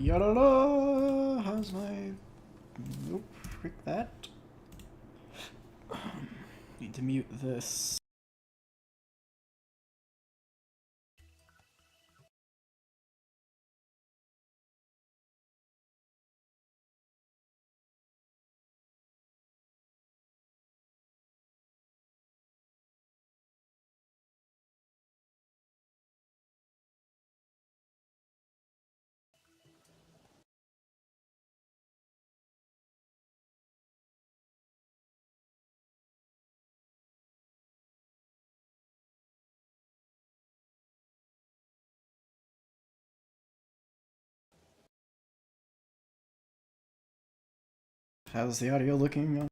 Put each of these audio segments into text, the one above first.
Yadala! How's my... Nope, frick that. Need to mute this. How's the audio looking?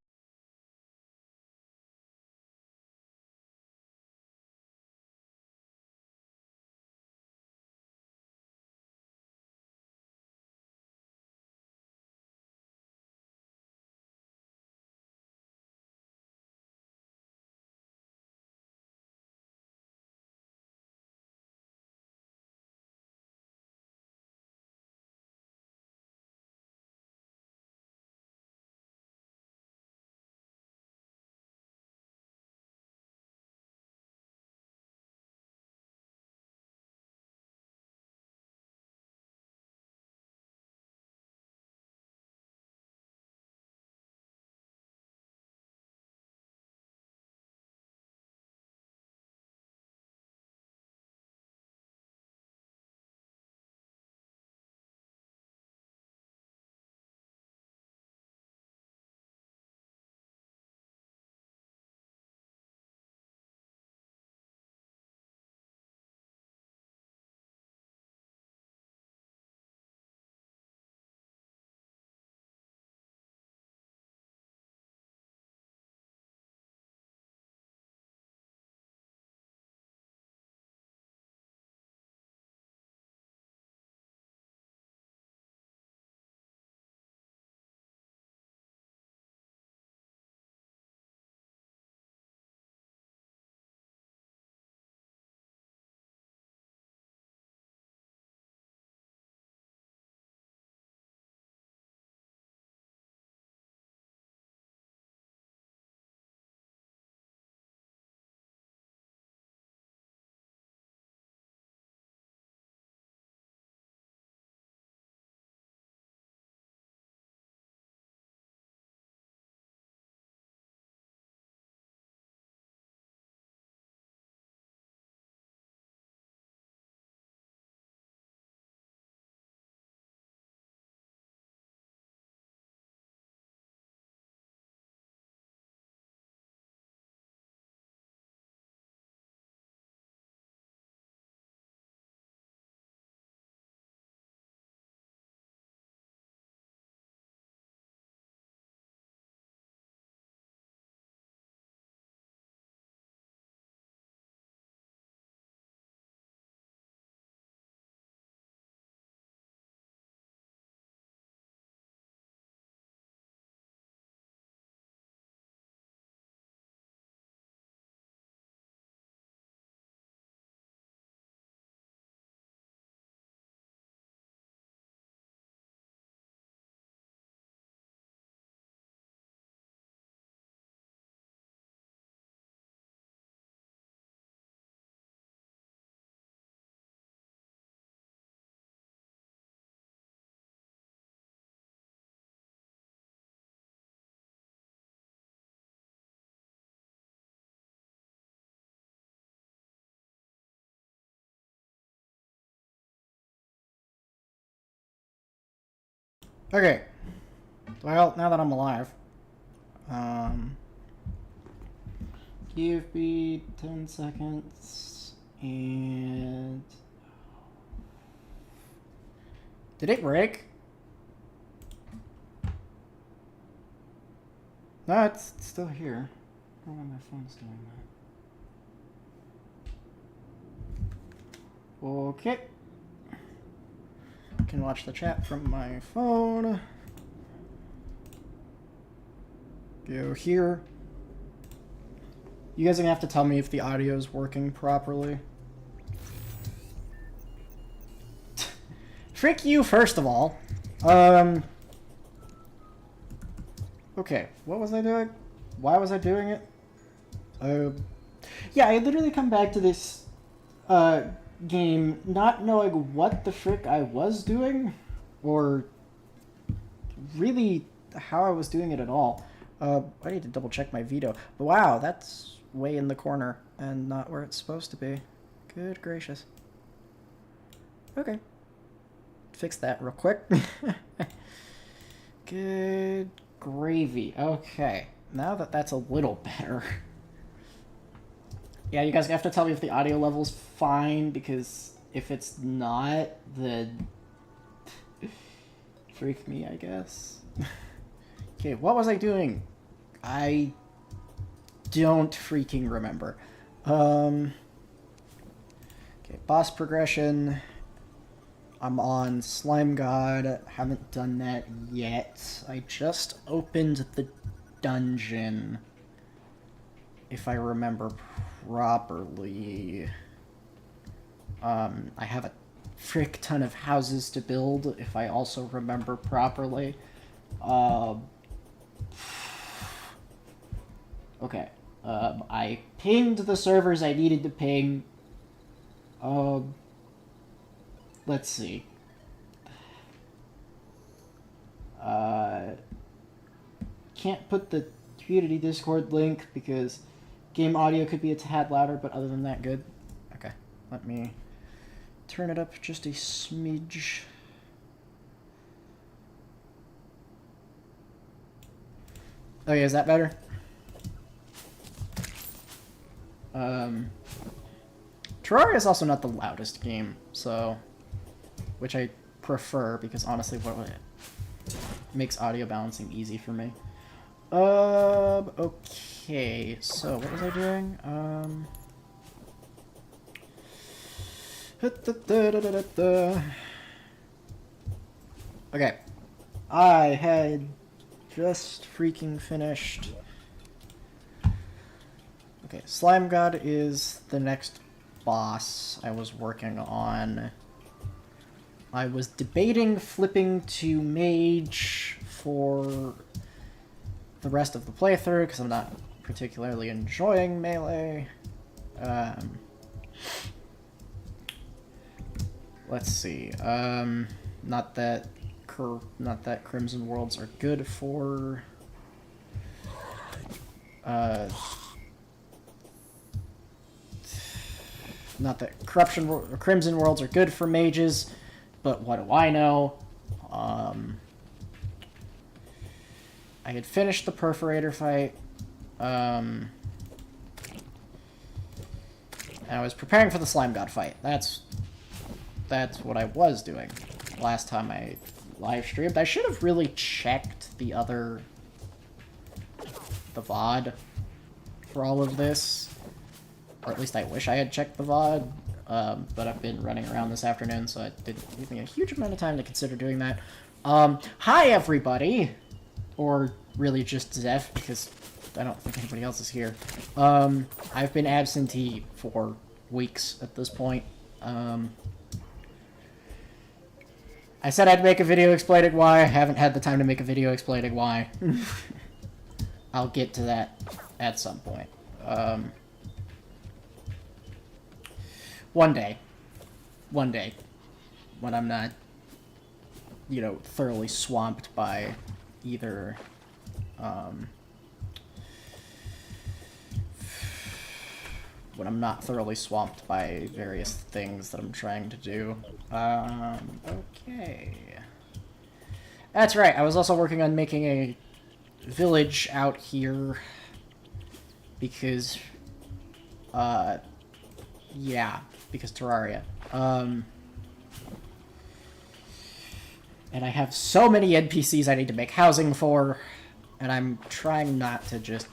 Okay. Well, now that I'm alive, give me 10 seconds, and... Did it break? No, it's still here. I don't know why my phone's doing that. Okay. Can watch the chat from my phone. Go here. You guys are gonna have to tell me if the audio is working properly. Frick you, first of all. Okay, what was I doing? Why was I doing it? Yeah, I literally come back to this game not knowing what the frick I was doing, or really how I was doing it at all. I need to double check my veto. But wow, that's way in the corner and not where it's supposed to be. Good gracious. Okay. Fix that real quick. Good gravy. Okay. Now that that's a little better. Yeah, you guys have to tell me if the audio level's fine, because if it's not, then freak me, I guess. Okay, what was I doing? I don't freaking remember. Okay, boss progression. I'm on Slime God. Haven't done that yet. I just opened the dungeon, if I remember properly. I have a frick ton of houses to build, if I also remember properly. Okay. I pinged the servers I needed to ping. Let's see. Can't put the community Discord link because game audio could be a tad louder, but other than that, good. Okay, let me turn it up just a smidge. Oh yeah, is that better? Terraria is also not the loudest game, so, which I prefer because honestly, it makes audio balancing easy for me. Okay, so what was I doing? Okay, I had just freaking finished. Okay, Slime God is the next boss I was working on. I was debating flipping to mage for the rest of the playthrough because I'm not particularly enjoying melee. Let's see. Not that Crimson Worlds are good for not that Crimson Worlds are good for mages, but what do I know? I had finished the Perforator fight, and I was preparing for the Slime God fight. That's what I was doing last time I live streamed. I should have really checked the VOD for all of this. Or at least I wish I had checked the VOD, but I've been running around this afternoon, so it didn't give me a huge amount of time to consider doing that. Hi, everybody! Or really just Zeph, because I don't think anybody else is here. I've been absentee for weeks at this point. I said I'd make a video explaining why. I haven't had the time to make a video explaining why. I'll get to that at some point. One day, when I'm not, thoroughly swamped by either, when I'm not thoroughly swamped by various things that I'm trying to do. Okay. That's right, I was also working on making a village out here, because, yeah, because Terraria. And I have so many NPCs I need to make housing for, and I'm trying not to just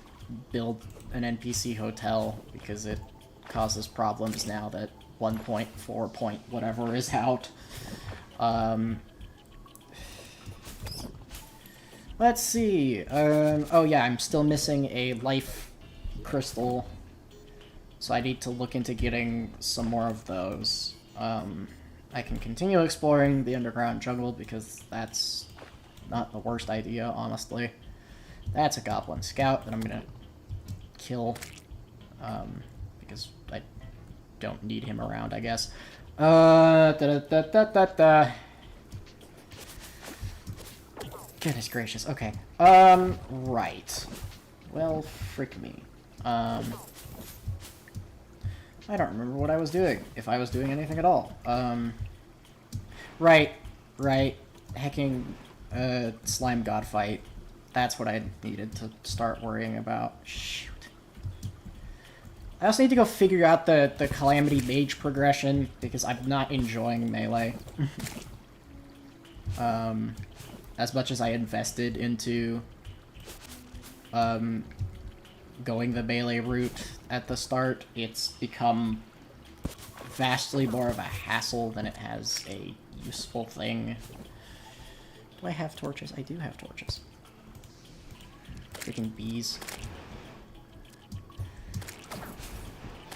build an NPC hotel, because it causes problems now that 1.4 point whatever is out. Let's see. Oh yeah, I'm still missing a life crystal, so I need to look into getting some more of those. I can continue exploring the underground jungle because that's not the worst idea, honestly. That's a goblin scout that I'm gonna kill, because I don't need him around, I guess. Goodness gracious, okay. Right. Well, frick me. I don't remember what I was doing, if I was doing anything at all. Right. Hecking, slime god fight. That's what I needed to start worrying about. Shoot. I also need to go figure out the Calamity mage progression, because I'm not enjoying melee. As much as I invested into, going the melee route at the start, it's become vastly more of a hassle than it has a useful thing. Do I have torches? I do have torches. Freaking bees.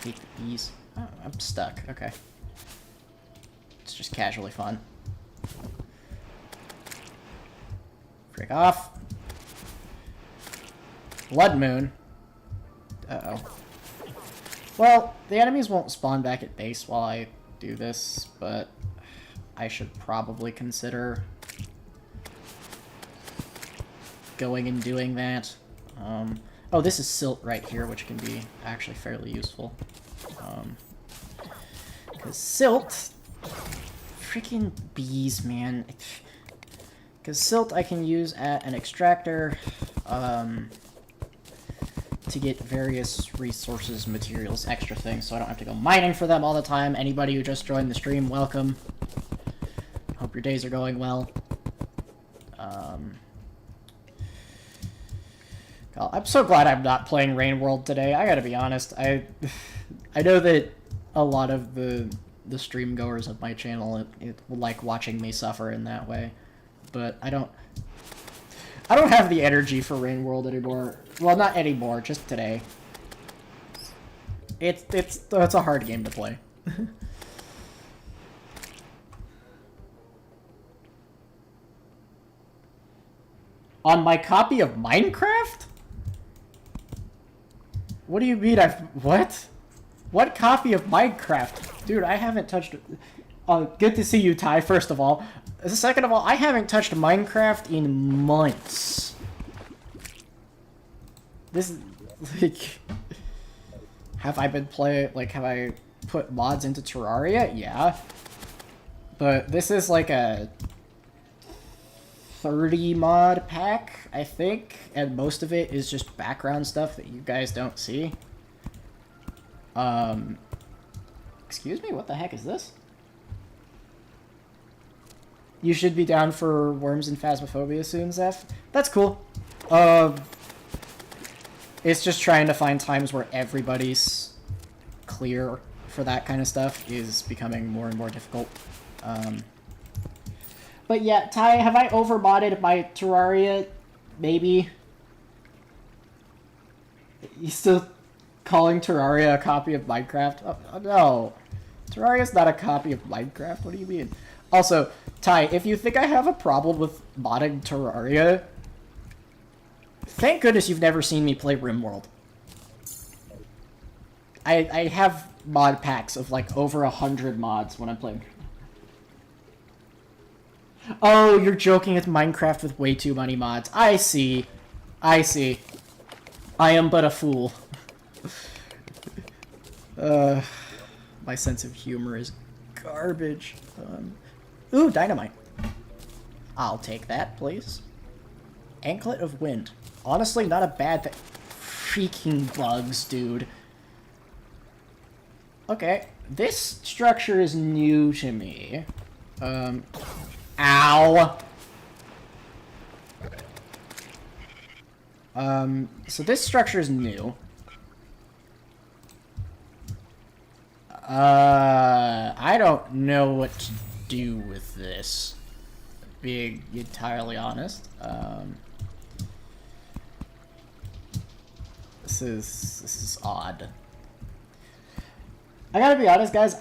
Hate the bees. Oh, I'm stuck. Okay. It's just casually fun. Frick off. Blood Moon. Uh-oh. Well, the enemies won't spawn back at base while I do this, but I should probably consider going and doing that. Oh, this is silt right here, which can be actually fairly useful. Because silt... Freaking bees, man. Because silt I can use at an extractor, to get various resources, materials, extra things, so I don't have to go mining for them all the time. Anybody who just joined the stream, welcome. Hope your days are going well. God, I'm so glad I'm not playing Rain World today. I gotta be honest. I know that a lot of the stream goers of my channel it will like watching me suffer in that way, but I don't have the energy for Rain World anymore. Well, not anymore, just today. It's a hard game to play. On my copy of Minecraft? What do you mean what? What copy of Minecraft? Dude, I haven't touched... good to see you, Ty, first of all. Second of all, I haven't touched Minecraft in months. This, like... Have I been playing... Like, have I put mods into Terraria? Yeah. But this is like a 30 mod pack, I think. And most of it is just background stuff that you guys don't see. Excuse me? What the heck is this? You should be down for Worms and Phasmophobia soon, Zeph. That's cool. It's just trying to find times where everybody's clear for that kind of stuff is becoming more and more difficult. But yeah, Ty, have I overmodded my Terraria? Maybe. You still calling Terraria a copy of Minecraft? Oh, no. Terraria's not a copy of Minecraft. What do you mean? Also, Ty, if you think I have a problem with modding Terraria, thank goodness you've never seen me play RimWorld. I have mod packs of like over 100 mods when I'm playing. Oh, you're joking, it's Minecraft with way too many mods. I see. I see. I am but a fool. My sense of humor is garbage. Ooh, dynamite. I'll take that, please. Anklet of Wind. Honestly, not a bad thing. Freaking bugs, dude. Okay, this structure is new to me. Ow! So this structure is new. I don't know what to do with this, being entirely honest. This is odd. I gotta be honest, guys,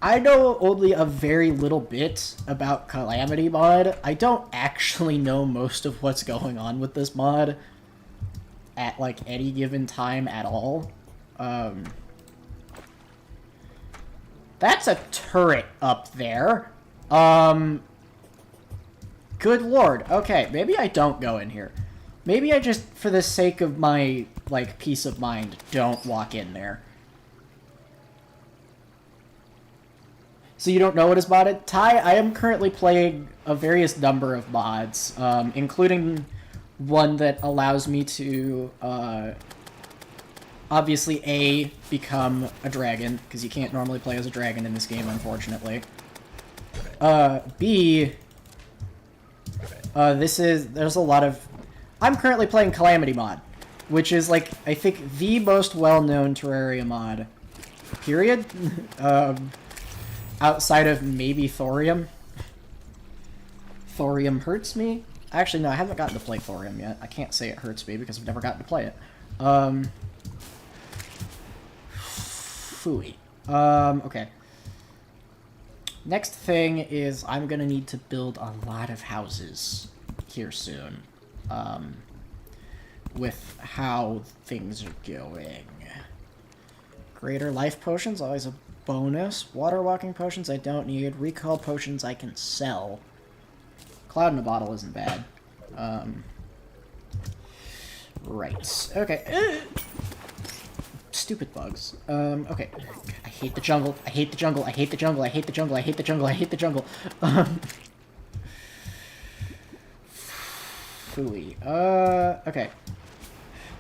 I know only a very little bit about Calamity mod. I don't actually know most of what's going on with this mod at, like, any given time at all. That's a turret up there. Good lord. Okay, maybe I don't go in here. Maybe I just, for the sake of my, like, peace of mind, don't walk in there. So you don't know what is modded? Ty, I am currently playing a various number of mods, including one that allows me to, obviously, A, become a dragon, because you can't normally play as a dragon in this game, unfortunately. B, there's a lot of... I'm currently playing Calamity mod, which is, like, I think the most well-known Terraria mod, period. Outside of maybe Thorium. Thorium hurts me? Actually, no, I haven't gotten to play Thorium yet. I can't say it hurts me because I've never gotten to play it. Phooey. Okay. Next thing is I'm gonna need to build a lot of houses here soon. With how things are going. Greater life potions, always a bonus. Water walking potions I don't need. Recall potions I can sell. Cloud in a bottle isn't bad. Right. Okay. Stupid bugs. Okay. I hate the jungle. I hate the jungle. I hate the jungle. I hate the jungle. I hate the jungle. I hate the jungle. Phooey. Okay.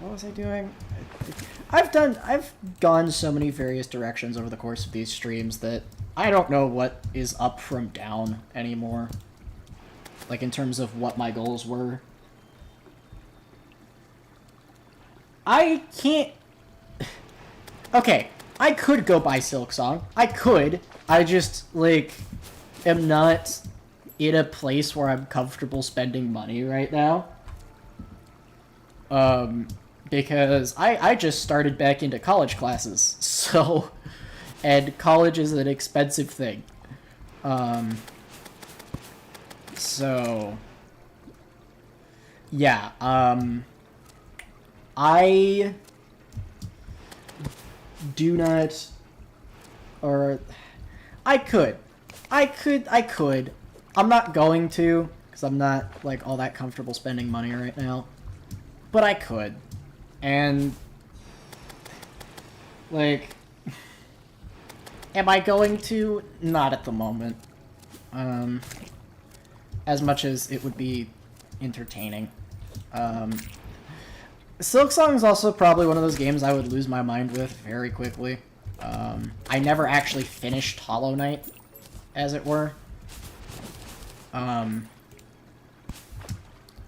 What was I doing? I've gone so many various directions over the course of these streams that I don't know what is up from down anymore. Like, in terms of what my goals were. I can't... Okay, I could go buy Silksong. I could. I just, like, am not in a place where I'm comfortable spending money right now. Because I just started back into college classes, so... And college is an expensive thing. So... Yeah, I... do not... Or... I could. I'm not going to, because I'm not, like, all that comfortable spending money right now. But I could. And... Like... Am I going to? Not at the moment. As much as it would be entertaining. Silksong is also probably one of those games I would lose my mind with very quickly. I never actually finished Hollow Knight, as it were.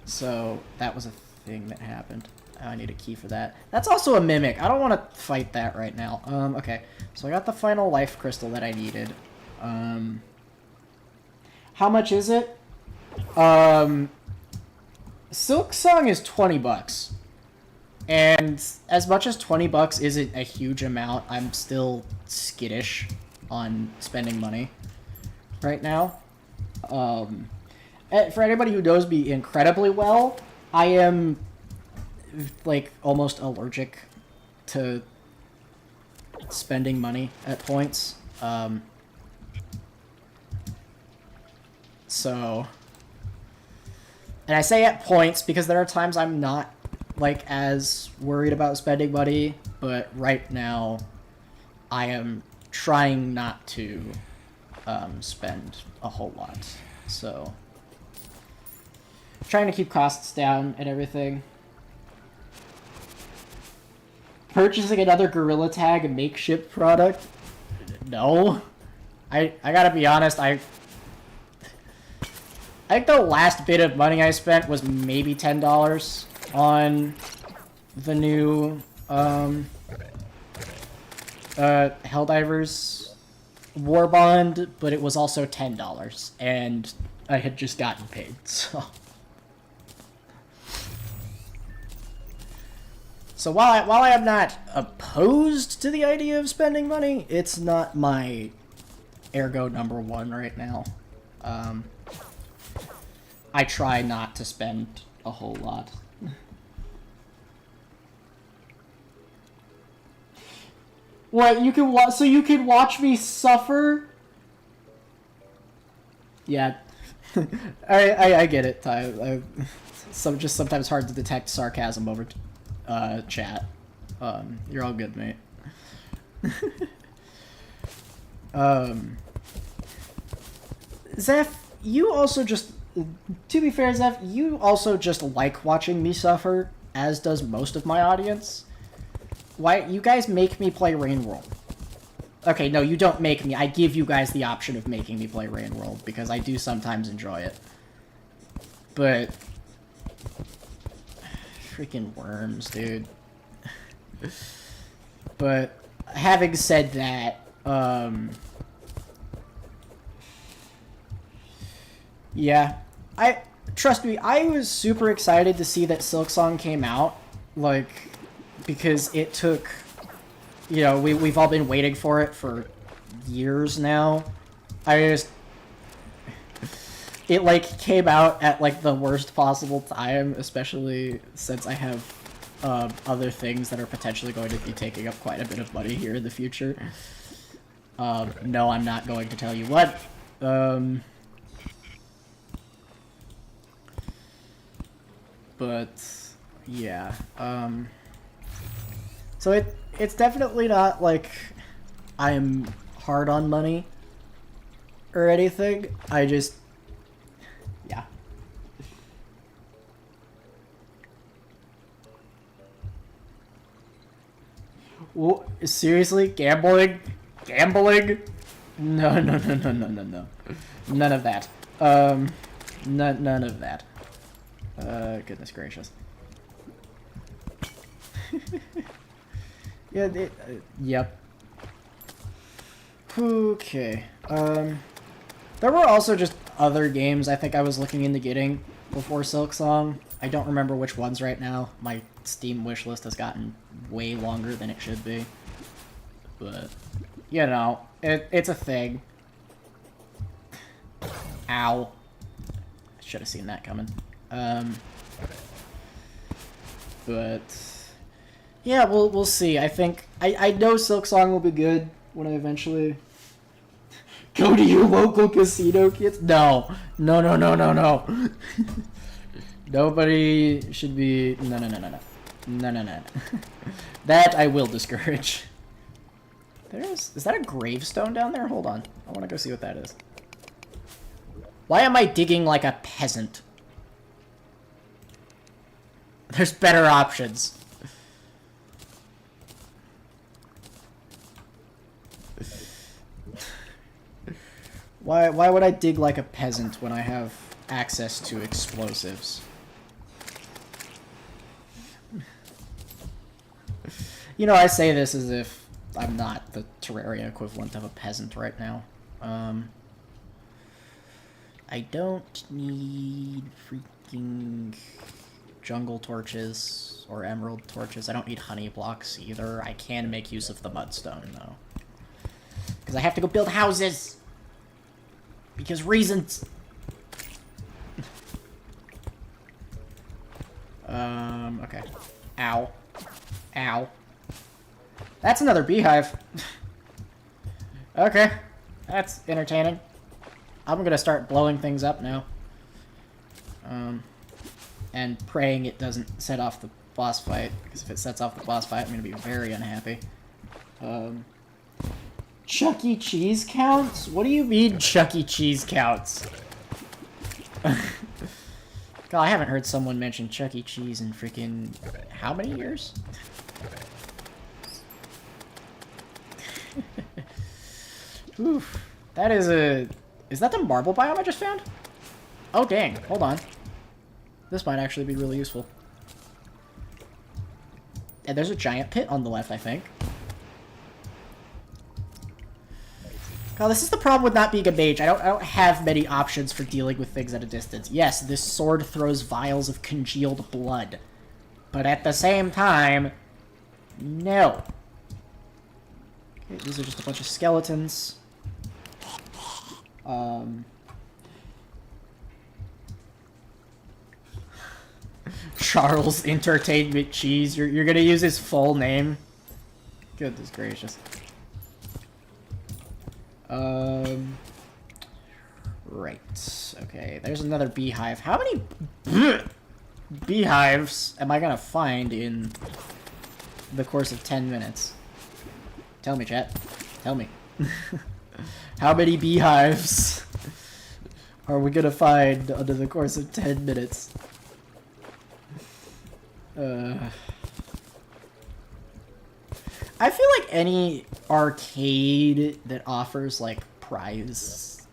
So that was a thing that happened. I need a key for that. That's also a mimic. I don't want to fight that right now. Okay. So I got the final life crystal that I needed. How much is it? Silksong is $20. And as much as $20 isn't a huge amount, I'm still skittish on spending money right now. For anybody who knows me incredibly well, I am, like, almost allergic to spending money at points. So... And I say at points because there are times I'm not, like, as worried about spending money, but right now I am trying not to spend a whole lot. So, trying to keep costs down and everything. Purchasing another Gorilla Tag makeshift product? No. I gotta be honest, I think the last bit of money I spent was maybe $10 on the new Helldivers Warbond, but it was also $10, and I had just gotten paid, so... So while I am not opposed to the idea of spending money, it's not my ergo #1 right now. I try not to spend a whole lot. What, you can so you can watch me suffer? Yeah. I get it, Ty. Just sometimes hard to detect sarcasm over chat. You're all good, mate. Zeph, you also just... To be fair, Zeph, you also just like watching me suffer, as does most of my audience. Why? You guys make me play Rain World. Okay, no, you don't make me. I give you guys the option of making me play Rain World, because I do sometimes enjoy it. But... freaking worms, dude. But, having said that, yeah. Trust me, I was super excited to see that Silksong came out, like, because it took, you know, we've all been waiting for it for years now. It, like, came out at, like, the worst possible time, especially since I have, other things that are potentially going to be taking up quite a bit of money here in the future. No, I'm not going to tell you what. But, yeah, so it's definitely not, like, I'm hard on money or anything. I just, yeah. Well, seriously? Gambling? Gambling? No. None of that. None of that. Goodness gracious. Yeah, yep. Okay. There were also just other games I think I was looking into getting before Silksong. I don't remember which ones right now. My Steam wishlist has gotten way longer than it should be. But, you know, it's a thing. Ow. I should have seen that coming. But yeah, we'll see. I think I know Silksong will be good when I eventually go to your local casino, kids. No. Nobody should be. No. That I will discourage. Is that a gravestone down there? Hold on, I want to go see what that is. Why am I digging like a peasant? There's better options. Why would I dig like a peasant when I have access to explosives? You know, I say this as if I'm not the Terraria equivalent of a peasant right now. I don't need freaking jungle torches or emerald torches. I don't need honey blocks either. I can make use of the mudstone, though. Because I have to go build houses! Because reasons! Okay. Ow. Ow. That's another beehive. Okay. That's entertaining. I'm gonna start blowing things up now. And praying it doesn't set off the boss fight, because if it sets off the boss fight, I'm gonna be very unhappy. Chuck E. Cheese counts? What do you mean Chuck E. Cheese counts? God, I haven't heard someone mention Chuck E. Cheese in freaking how many years? Oof. That is a... Is that the marble biome I just found? Oh, dang. Hold on. This might actually be really useful. And there's a giant pit on the left, I think. God, this is the problem with not being a mage. I don't have many options for dealing with things at a distance. Yes, this sword throws vials of congealed blood. But at the same time, no. Okay, these are just a bunch of skeletons. Charles Entertainment Cheese. You're gonna use his full name? Goodness gracious. Right. Okay, there's another beehive. How many beehives am I gonna find in the course of 10 minutes? Tell me, chat. Tell me. How many beehives are we gonna find under the course of 10 minutes? I feel like any arcade that offers like prizes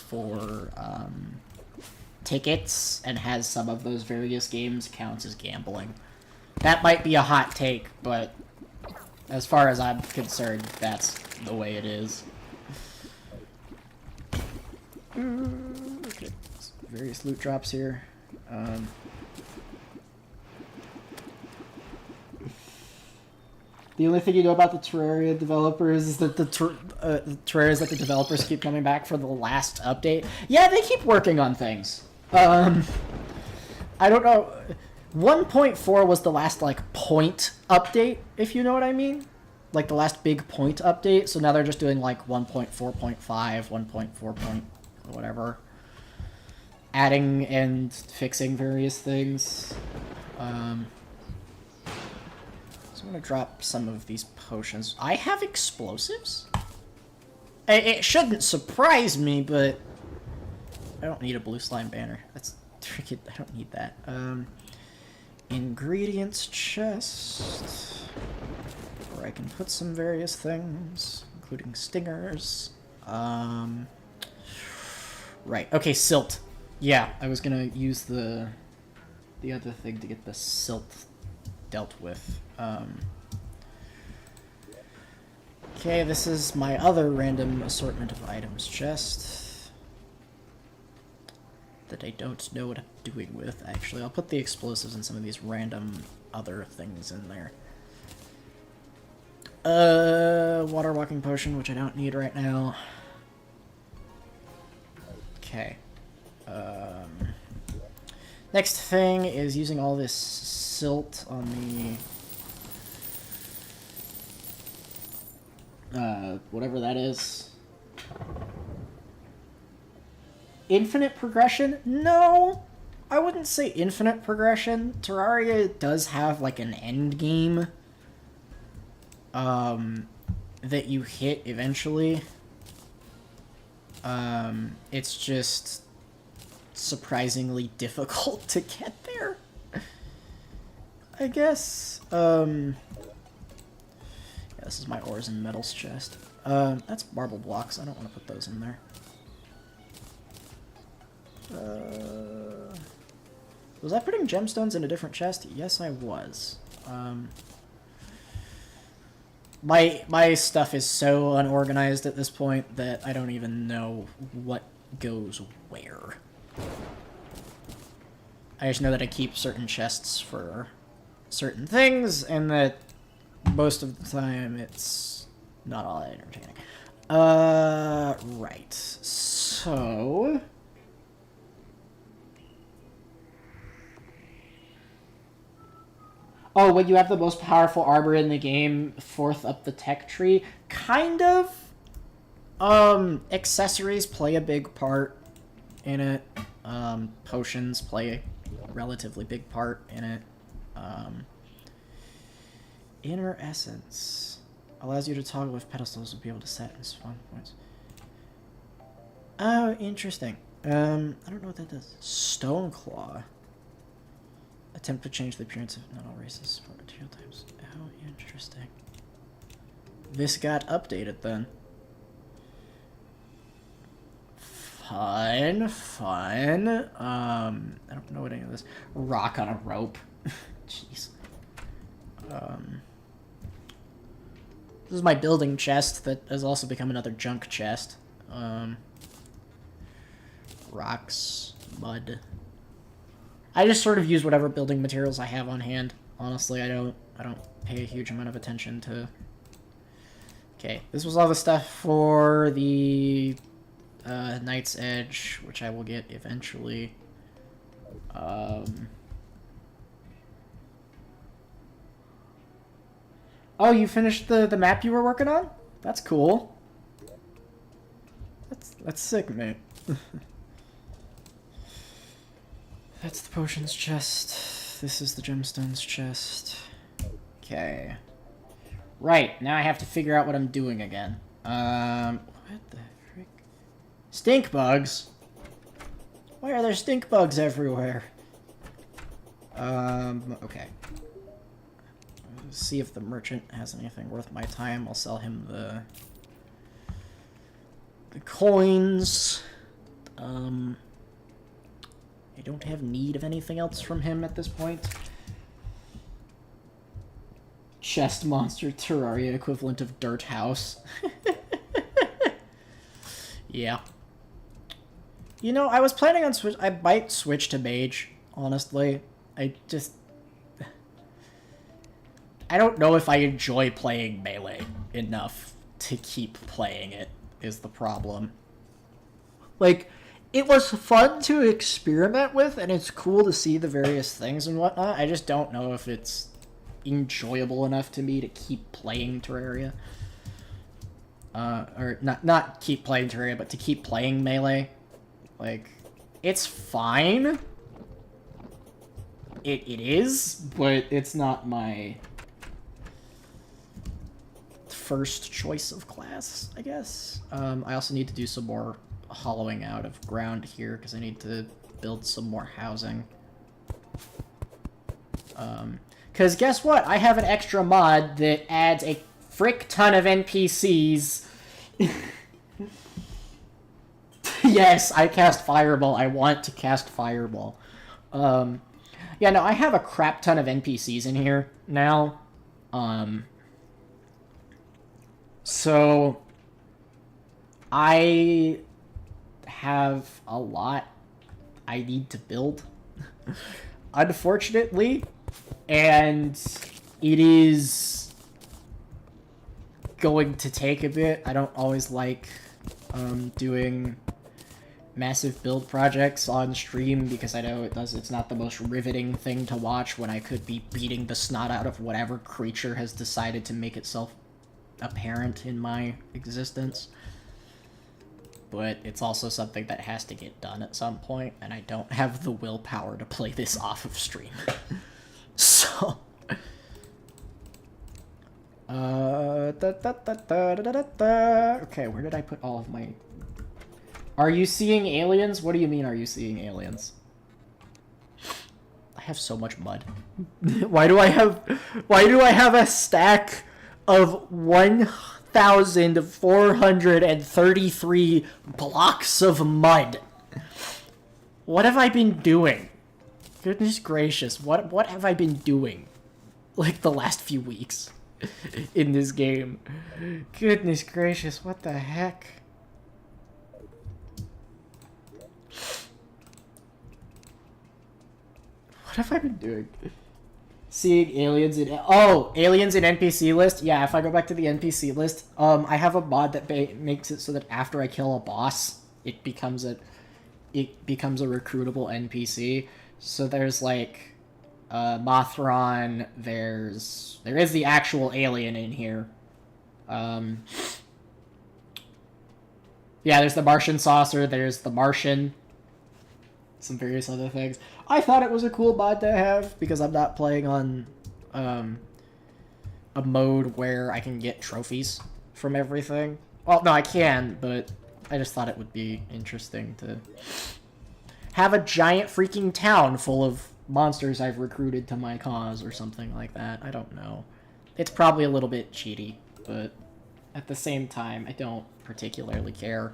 for tickets and has some of those various games counts as gambling. That might be a hot take, but as far as I'm concerned, that's the way it is. Okay, various loot drops here. The only thing you know about the Terraria developers is that the Terrarias that the developers keep coming back for the last update. Yeah, they keep working on things. I don't know. 1.4 was the last, like, point update, if you know what I mean. Like, the last big point update. So now they're just doing, like, 1.4.5, 1.4. Whatever. Adding and fixing various things. So I'm gonna drop some of these potions. I have explosives? It shouldn't surprise me, but I don't need a blue slime banner. That's tricky. I don't need that. Ingredients chest, where I can put some various things, including stingers. Right. Okay, silt. Yeah, I was gonna use the other thing to get the silt dealt with. Okay, this is my other random assortment of items chest that I don't know what I'm doing with, actually. I'll put the explosives and some of these random other things in there. Water walking potion, which I don't need right now. Okay. Next thing is using all this silt on the whatever that is. Infinite progression? No, I wouldn't say infinite progression. Terraria does have like an end game that you hit eventually. It's just surprisingly difficult to get there, I guess. Yeah, this is my ores and metals chest. That's marble blocks. I don't want to put those in there. Was I putting gemstones in a different chest? Yes, I was. My stuff is so unorganized at this point that I don't even know what goes where. I just know that I keep certain chests for certain things, and that most of the time it's not all that entertaining. Right. So... Oh, when you have the most powerful armor in the game, fourth up the tech tree? Kind of. Accessories play a big part in it. Potions play a relatively big part in it. Inner Essence allows you to toggle with pedestals to be able to set and spawn points. Oh, interesting. I don't know what that does. Stone Claw. Attempt to change the appearance of not all races for material types. How interesting. This got updated then. Fun, fun. I don't know what any of this. Rock on a rope. Jeez. This is my building chest that has also become another junk chest. Rocks, mud. I just sort of use whatever building materials I have on hand. Honestly, I don't pay a huge amount of attention to... Okay, this was all the stuff for the Knight's Edge, which I will get eventually. Oh, you finished the map you were working on? That's cool. That's sick, mate. That's the potions chest. This is the gemstones chest. Okay. Right, now I have to figure out what I'm doing again. What the frick? Stink bugs? Why are there stink bugs everywhere? Okay. Let's see if the merchant has anything worth my time. I'll sell him the coins. I don't have need of anything else from him at this point. Chest monster Terraria equivalent of dirt house. Yeah. You know, I was planning on switch. I might switch to mage, honestly. I don't know if I enjoy playing melee enough to keep playing it, is the problem. Like, it was fun to experiment with, and it's cool to see the various things and whatnot. I just don't know if it's enjoyable enough to me to keep playing Terraria. Or not keep playing Terraria, but to keep playing melee. Like, it's fine. It is, but it's not my first choice of class, I guess. I also need to do some more hollowing out of ground here, because I need to build some more housing. Because guess what? I have an extra mod that adds a frick ton of NPCs. Yes, I cast Fireball. I want to cast Fireball. Yeah, no, I have a crap ton of NPCs in here now. So I have a lot I need to build, unfortunately, and it is going to take a bit. I don't always like doing massive build projects on stream because I know it's not the most riveting thing to watch when I could be beating the snot out of whatever creature has decided to make itself apparent in my existence. But it's also something that has to get done at some point, and I don't have the willpower to play this off of stream. So okay, where did I put all of my... Are you seeing aliens? What do you mean, are you seeing aliens? I have so much mud. Why do I have a stack of 1,433 blocks of mud? What have I been doing? Goodness gracious, what have I been doing? Like, the last few weeks in this game. Goodness gracious, what the heck? What have I been doing? Seeing aliens in... Oh, aliens in NPC list? Yeah, if I go back to the NPC list, I have a mod that makes it so that after I kill a boss, it becomes a recruitable NPC. So there's, like, Mothron, there is the actual alien in here. Yeah, there's the Martian saucer, there's the Martian, some various other things. I thought it was a cool mod to have because I'm not playing on a mode where I can get trophies from everything. Well, no, I can, but I just thought it would be interesting to have a giant freaking town full of monsters I've recruited to my cause or something like that. I don't know. It's probably a little bit cheaty, but at the same time, I don't particularly care.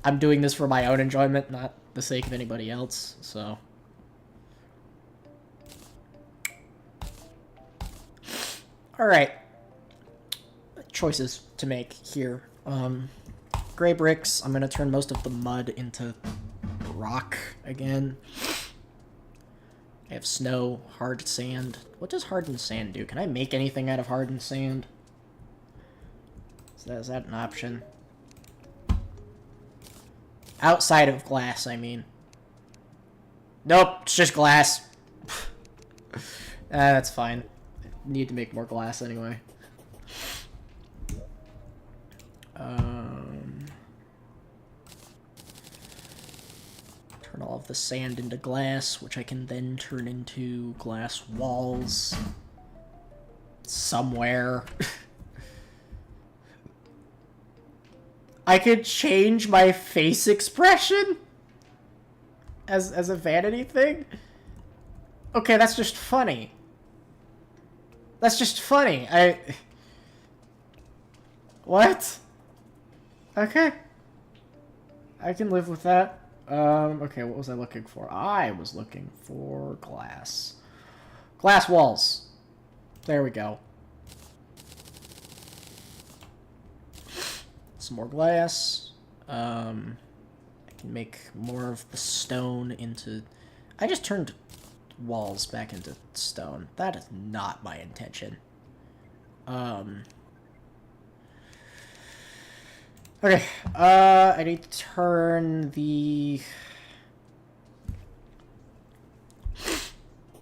I'm doing this for my own enjoyment, not the sake of anybody else, so... Alright. Choices to make here. Gray bricks. I'm gonna turn most of the mud into rock again. I have snow, hard sand. What does hardened sand do? Can I make anything out of hardened sand? Is that an option? Outside of glass, I mean. Nope, it's just glass. That's fine. Need to make more glass anyway. Turn all of the sand into glass, which I can then turn into glass walls. Somewhere. I could change my face expression as a vanity thing? Okay, that's just funny. That's just funny. What? Okay. I can live with that. Okay, what was I looking for? I was looking for glass. Glass walls. There we go. Some more glass. I can make more of the stone into... I just turned walls back into stone. That is not my intention. Okay, I need to turn the...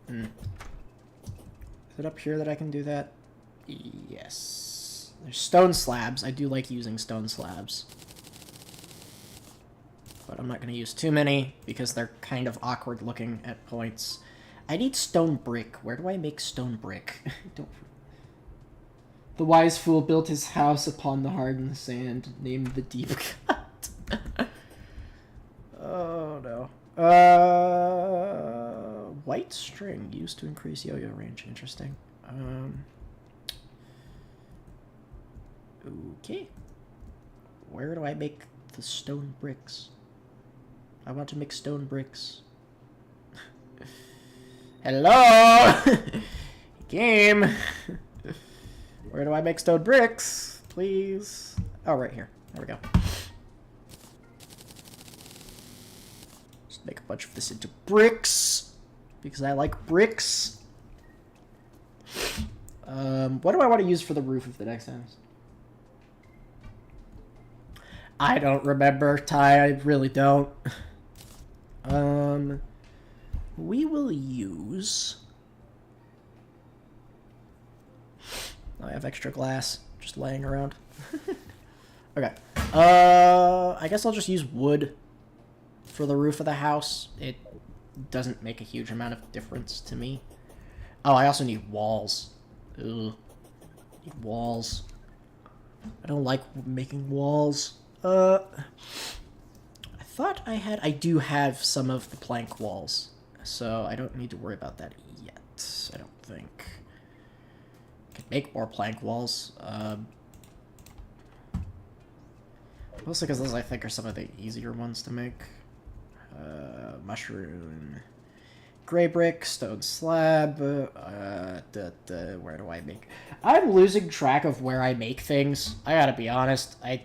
Is it up here that I can do that? Yes. There's stone slabs. I do like using stone slabs. But I'm not going to use too many, because they're kind of awkward looking at points. I need stone brick. Where do I make stone brick? Don't... The wise fool built his house upon the hardened sand, named the deep cut. Oh, no. White string used to increase yo-yo range. Interesting. Okay. Where do I make the stone bricks? I want to make stone bricks. Hello! Game! Where do I make stone bricks? Please. Oh, right here. There we go. Just make a bunch of this into bricks. Because I like bricks. What do I want to use for the roof of the next house? I don't remember, Ty. I really don't. We will use... I have extra glass just laying around. Okay. I guess I'll just use wood for the roof of the house. It doesn't make a huge amount of difference to me. Oh, I also need walls. Ugh. Need walls. I don't like making walls. I thought I had... I do have some of the plank walls, so I don't need to worry about that yet, I don't think. I could make more plank walls. Mostly because those, I think, are some of the easier ones to make. Mushroom... Gray brick, stone slab, where do I make... I'm losing track of where I make things. I gotta be honest, I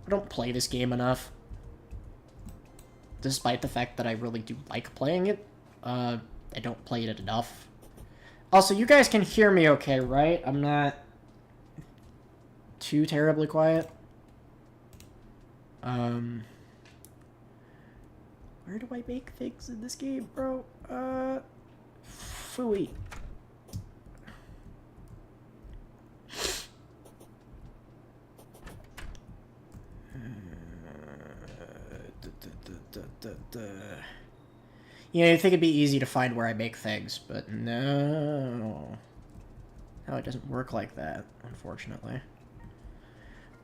don't play this game enough. Despite the fact that I really do like playing it, I don't play it enough. Also, you guys can hear me okay, right? I'm not too terribly quiet. Where do I make things in this game, bro? Phooey. You know, you'd think it'd be easy to find where I make things, but no. No, it doesn't work like that, unfortunately.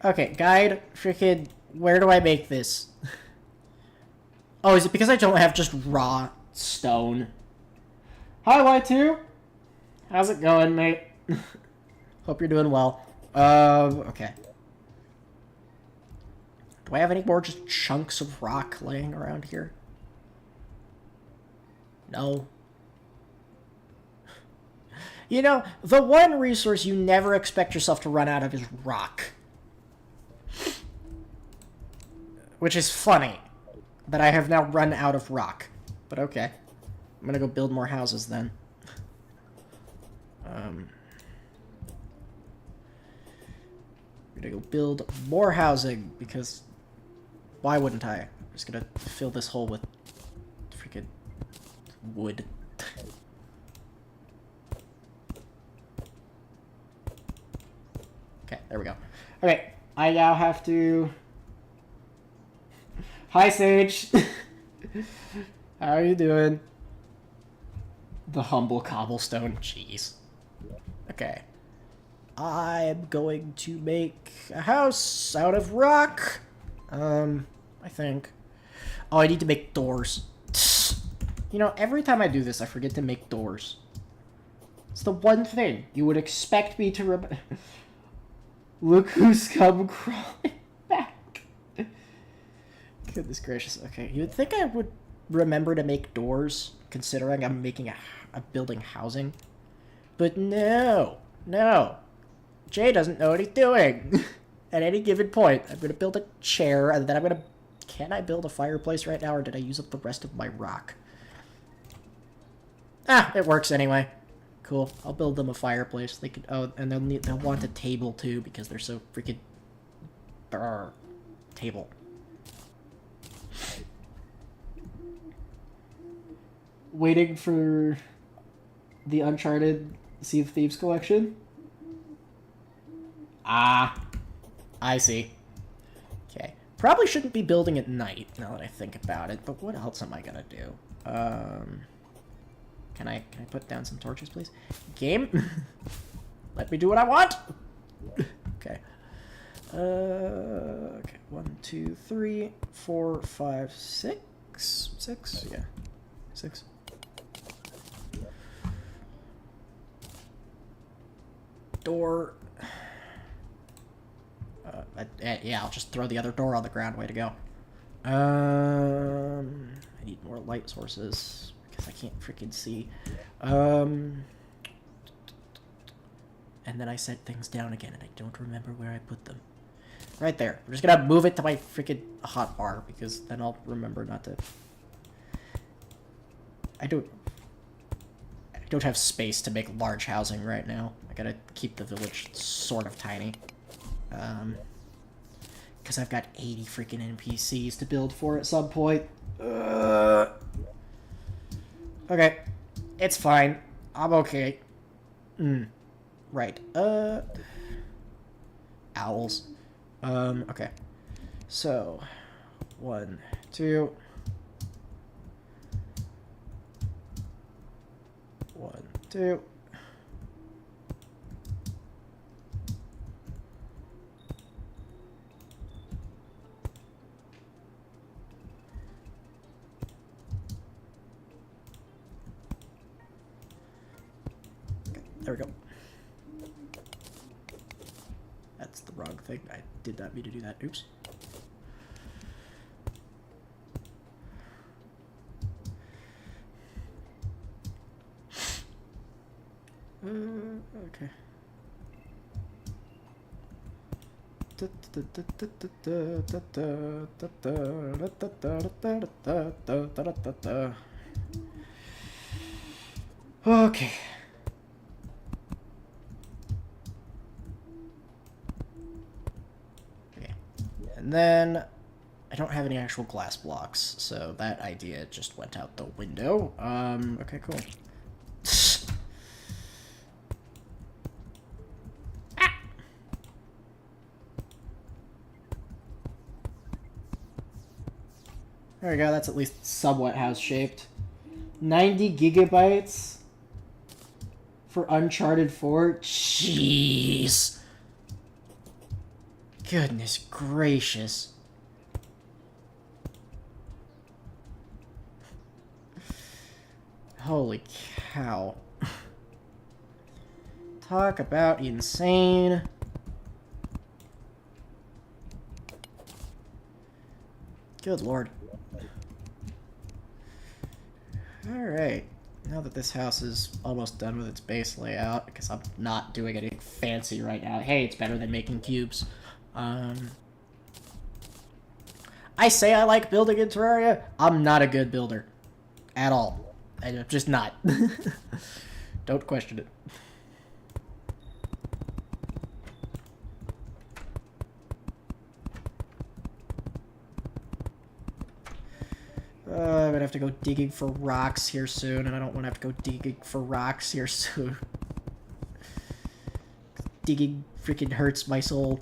Okay, guide, frickin', where do I make this? Oh, is it because I don't have just raw stone? Hi, Y2! How's it going, mate? Hope you're doing well. Okay. Do I have any more just chunks of rock laying around here? No. You know, the one resource you never expect yourself to run out of is rock. Which is funny, that I have now run out of rock. But okay. I'm gonna go build more houses then. I'm gonna go build more housing, because why wouldn't I? just gonna fill this hole with freaking wood. Okay, there we go. Okay, I now have to... Hi, Sage! How are you doing? The humble cobblestone. Jeez. Okay. I'm going to make a house out of rock. I think. Oh, I need to make doors. You know, every time I do this, I forget to make doors. It's the one thing you would expect me to remember. Look who's come crawling back. Goodness gracious. Okay, you would think I would remember to make doors, considering I'm making a building housing. But no. No. Jay doesn't know what he's doing. At any given point, I'm going to build a chair, and then I'm going to... Can I build a fireplace right now, or did I use up the rest of my rock? Ah, it works anyway. Cool. I'll build them a fireplace. They could... Oh, and they'll want a table, too, because they're so freaking... Brr. Table. Waiting for the Uncharted Sea of Thieves collection? Ah, I see. Okay. Probably shouldn't be building at night, now that I think about it, but what else am I gonna do? Can I put down some torches, please? Game? Let me do what I want! Okay. Okay. 1, 2, 3, 4, 5, 6? 6? Yeah. 6. Door... yeah, I'll just throw the other door on the ground. Way to go. I need more light sources because I can't freaking see. And then I set things down again, and I don't remember where I put them. Right there. I'm just gonna move it to my freaking hotbar because then I'll remember not to. I don't have space to make large housing right now. I gotta keep the village sort of tiny. Because I've got 80 freaking NPCs to build for at some point. Okay. It's fine. I'm okay. Right. Owls. Okay. So, 1, 2... 1, 2... There we go. That's the wrong thing. I did not mean to do that. Oops. Okay. Okay. And then I don't have any actual glass blocks, so that idea just went out the window. Okay, cool. Ah! There we go, that's at least somewhat house-shaped. 90 gigabytes for Uncharted 4? Jeez! Goodness gracious. Holy cow. Talk about insane. Good lord. Alright. Now that this house is almost done with its base layout, because I'm not doing anything fancy right now. Hey, it's better than making cubes. I say I like building in Terraria. I'm not a good builder. At all. I'm just not. Don't question it. I'm gonna have to go digging for rocks here soon, and I don't want to have to go digging for rocks here soon. Digging freaking hurts my soul.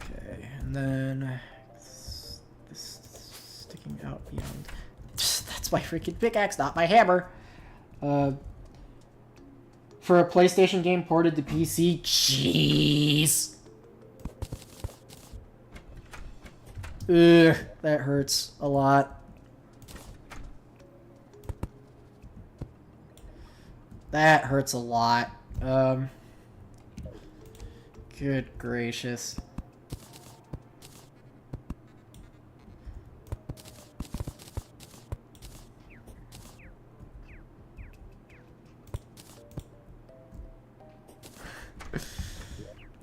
Okay, and then this sticking out beyond. That's my freaking pickaxe, not my hammer. For a PlayStation game ported to PC, jeez. Ugh, that hurts a lot. That hurts a lot. Good gracious.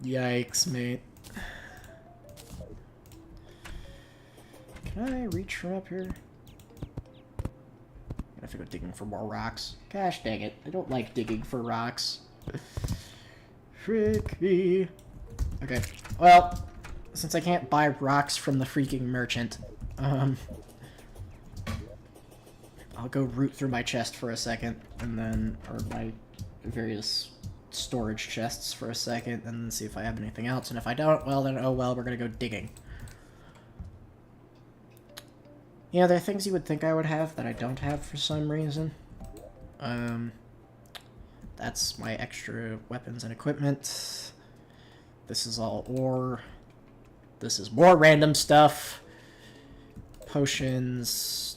Yikes, mate. Can I reach from up here? I have to go digging for more rocks. Gosh dang it. I don't like digging for rocks. Frick me. Okay. Well, since I can't buy rocks from the freaking merchant, I'll go root through my chest for a second, and then, or my various storage chests for a second, and then see if I have anything else. And if I don't, well then, oh well, we're gonna go digging. Yeah, there are things you would think I would have that I don't have for some reason. That's my extra weapons and equipment. This is all ore. This is more random stuff. Potions.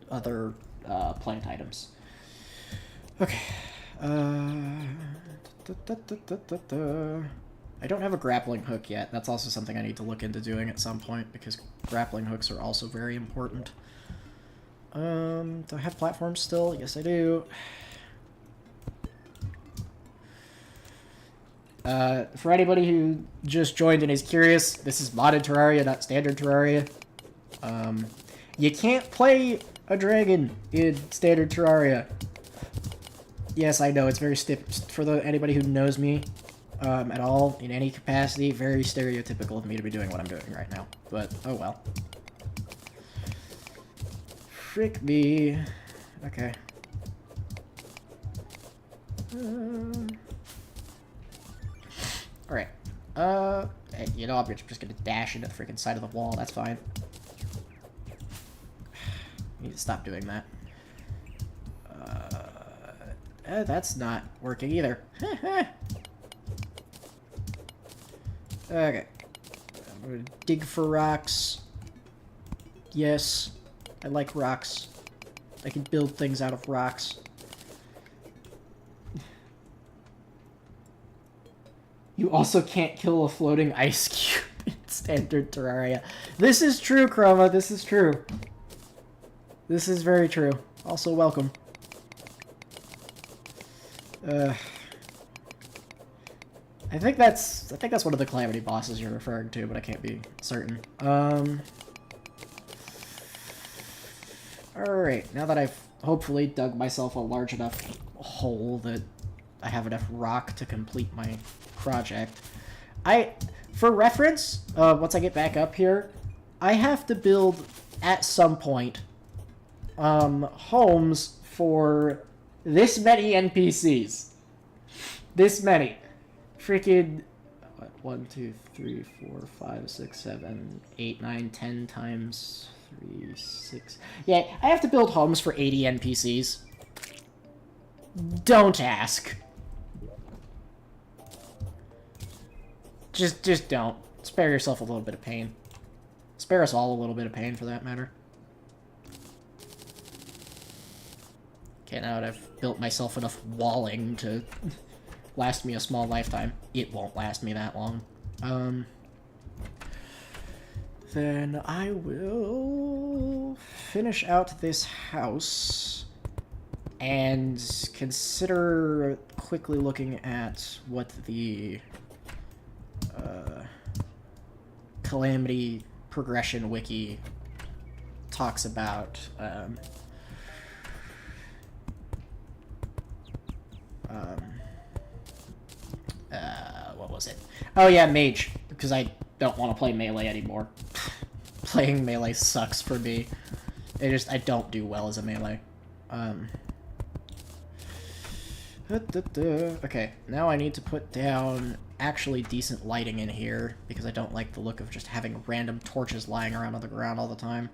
Other plant items. Okay. I don't have a grappling hook yet. That's also something I need to look into doing at some point, because grappling hooks are also very important. Do I have platforms still? Yes, I do. For anybody who just joined and is curious, this is modded Terraria, not standard Terraria. You can't play a dragon in standard Terraria. Yes, I know, it's very stiff. For anybody who knows me, at all, in any capacity, very stereotypical of me to be doing what I'm doing right now. But, oh well. Frick me. Okay. Alright. Hey, you know, I'm just gonna dash into the freaking side of the wall, that's fine. I need to stop doing that. That's not working either. Okay. I'm gonna dig for rocks. Yes. I like rocks. I can build things out of rocks. You also can't kill a floating ice cube in standard Terraria. This is true, Chroma. This is true. This is very true. Also welcome. I think that's one of the Calamity bosses you're referring to, but I can't be certain. Alright, now that I've hopefully dug myself a large enough hole that I have enough rock to complete my project. For reference, once I get back up here, I have to build, at some point, homes for this many NPCs. This many. Freaking, what, 1, 2, 3, 4, 5, 6, 7, 8, 9, 10 times 3, 6. Yeah, I have to build homes for 80 NPCs. Don't ask. Just don't. Spare yourself a little bit of pain. Spare us all a little bit of pain, for that matter. Okay, now that I've built myself enough walling to last me a small lifetime. It won't last me that long. Then I will finish out this house and consider quickly looking at what the Calamity progression wiki talks about. What was it? Oh yeah, mage, because I don't want to play Melee anymore. Playing Melee sucks for me. I don't do well as a Melee. Okay, now I need to put down actually decent lighting in here, because I don't like the look of just having random torches lying around on the ground all the time.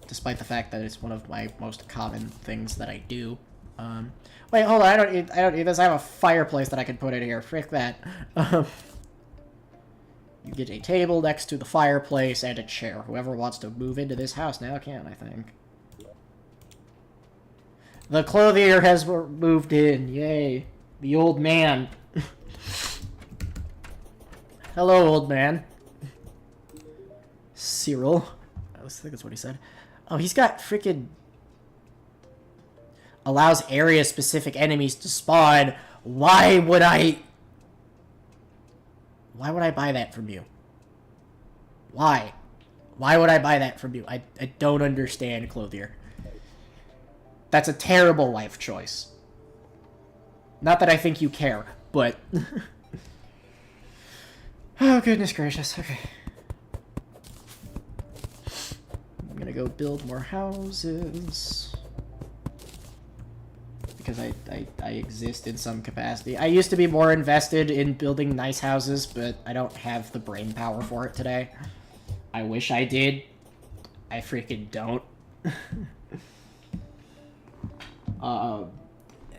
Despite the fact that it's one of my most common things that I do. Wait, hold on, I don't need this. I have a fireplace that I can put in here. Frick that. You get a table next to the fireplace and a chair. Whoever wants to move into this house now can, I think. The clothier has moved in. Yay. The old man. Hello, old man. Cyril. I think that's what he said. Oh, he's got freaking... Allows area-specific enemies to spawn. Why would I buy that from you? Why? Why would I buy that from you? I don't understand, clothier. That's a terrible life choice. Not that I think you care, but... Oh, goodness gracious. Okay. I'm gonna go build more houses. Because I exist in some capacity. I used to be more invested in building nice houses, but I don't have the brain power for it today. I wish I did. I freaking don't.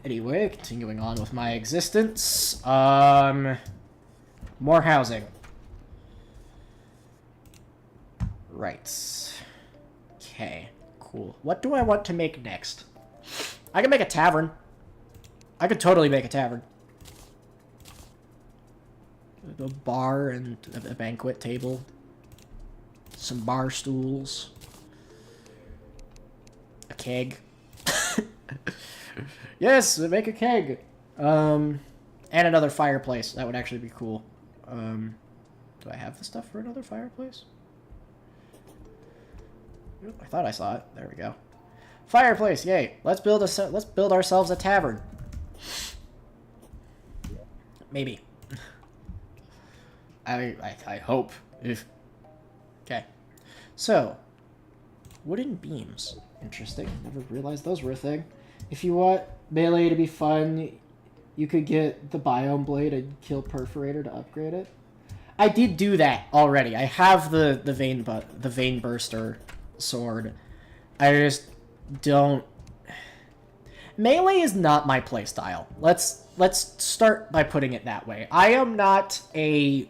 Anyway, continuing on with my existence. More housing. Right. Okay, cool. What do I want to make next? I can make a tavern. I could totally make a tavern. A bar and a banquet table. Some bar stools. A keg. Yes, make a keg. And another fireplace. That would actually be cool. Do I have the stuff for another fireplace? Oop, I thought I saw it. There we go. Fireplace, yay! Let's build ourselves a tavern. Maybe. I hope. Okay. So, wooden beams. Interesting. Never realized those were a thing. If you want Melee to be fun, you could get the Biome Blade and Kill Perforator to upgrade it. I did do that already. I have the Vein Burster sword. I just don't... Melee is not my playstyle. Let's start by putting it that way. I am not a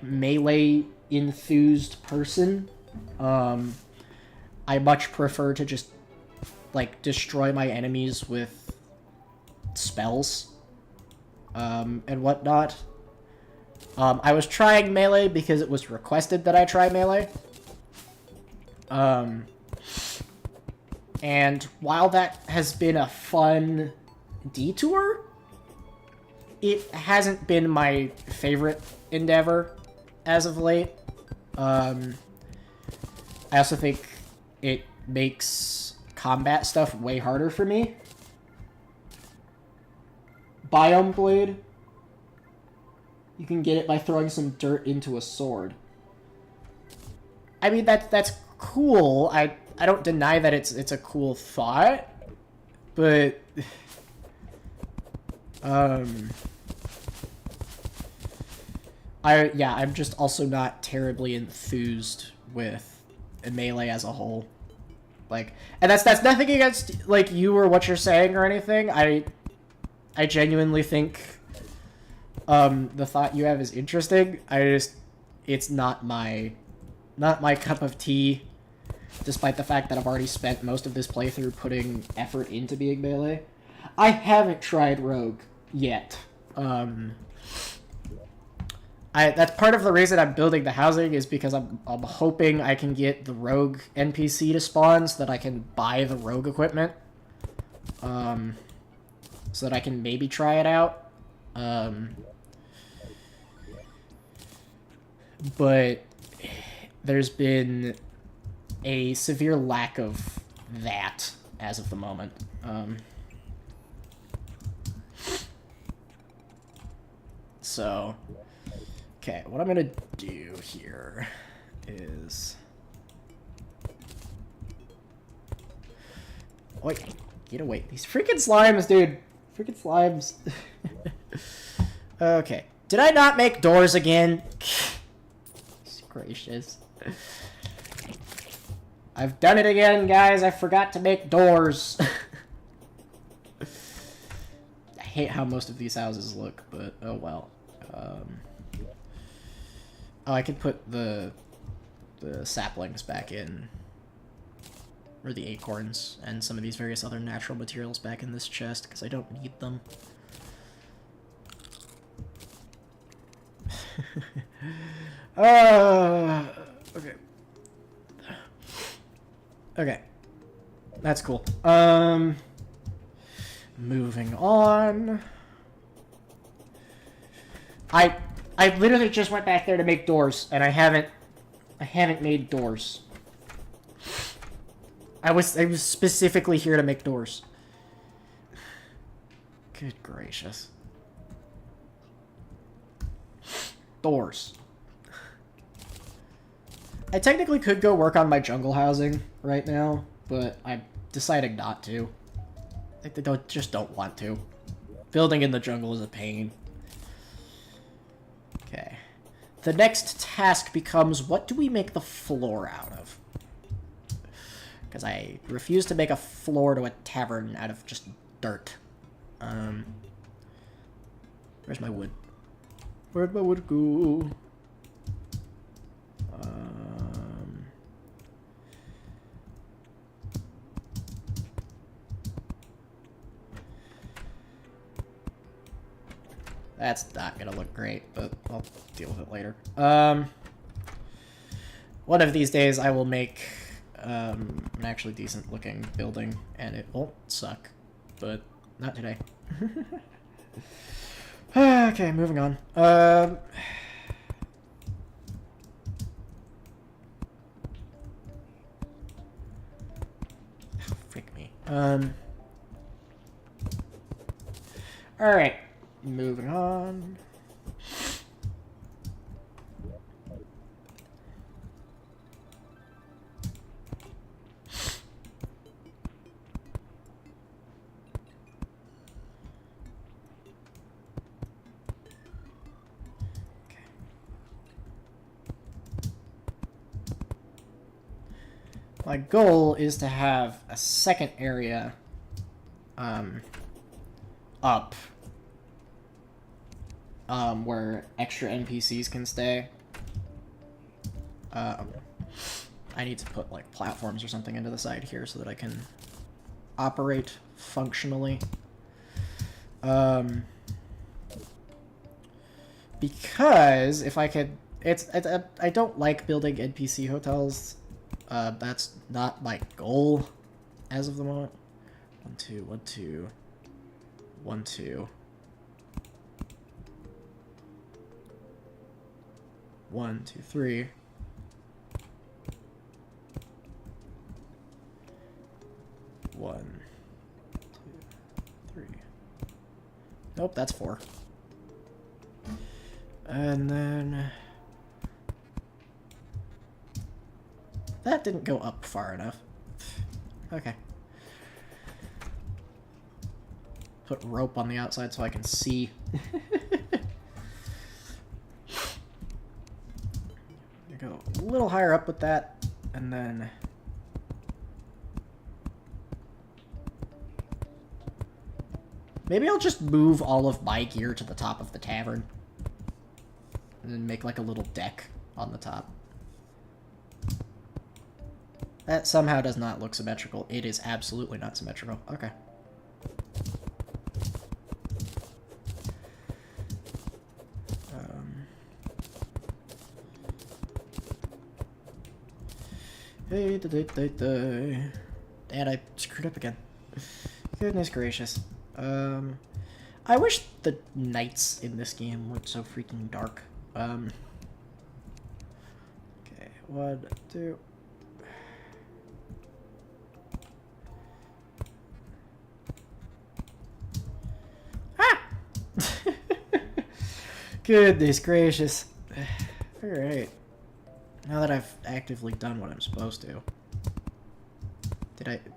melee enthused person. I much prefer to just destroy my enemies with spells and whatnot. I was trying melee because it was requested that I try melee. And while that has been a fun detour, it hasn't been my favorite endeavor as of late. I also think it makes combat stuff way harder for me. Biome Blade. You can get it by throwing some dirt into a sword. I mean, that's cool. I don't deny that it's a cool thought, but I'm just also not terribly enthused with Melee as a whole. And that's nothing against you or what you're saying or anything. I genuinely think the thought you have is interesting. It's not my cup of tea, despite the fact that I've already spent most of this playthrough putting effort into being Melee. I haven't tried Rogue yet. That's part of the reason I'm building the housing, is because I'm hoping I can get the Rogue NPC to spawn so that I can buy the Rogue equipment. So that I can maybe try it out. But there's been a severe lack of that as of the moment. So, okay, what I'm gonna do here is... Wait, get away. These freaking slimes, dude. Freaking slimes. Okay. Did I not make doors again? Gracious. I've done it again, guys. I forgot to make doors. I hate how most of these houses look, but oh well. Oh, I could put the saplings back in. Or the acorns, and some of these various other natural materials back in this chest, because I don't need them. Okay. Okay. That's cool. Moving on. I literally just went back there to make doors, and I haven't made doors. I was specifically here to make doors. Good gracious. Doors. I technically could go work on my jungle housing right now, but I'm deciding not to. I think they just don't want to. Building in the jungle is a pain. Okay. The next task becomes, what do we make the floor out of? Because I refuse to make a floor to a tavern out of just dirt. Where's my wood? Where'd my wood go? That's not gonna look great, but I'll deal with it later. One of these days I will make an actually decent looking building, and it won't suck, but not today. Okay, moving on. Freak me. Alright, moving on. My goal is to have a second area up where extra NPCs can stay. I need to put like platforms or something into the side here so that I can operate functionally. Because if I could, I don't like building NPC hotels. That's not my goal as of the moment. 1, 2, 1, 2, 1, 2. 1, 2, 3. 1, 2, 3. Nope, that's 4. And then that didn't go up far enough. Okay. Put rope on the outside so I can see. Go a little higher up with that, and then maybe I'll just move all of my gear to the top of the tavern and then make like a little deck on the top. That somehow does not look symmetrical. It is absolutely not symmetrical. Okay. And I screwed up again. Goodness gracious. I wish the nights in this game weren't so freaking dark. Okay, 1, 2. Goodness gracious. Alright. Now that I've actively done what I'm supposed to.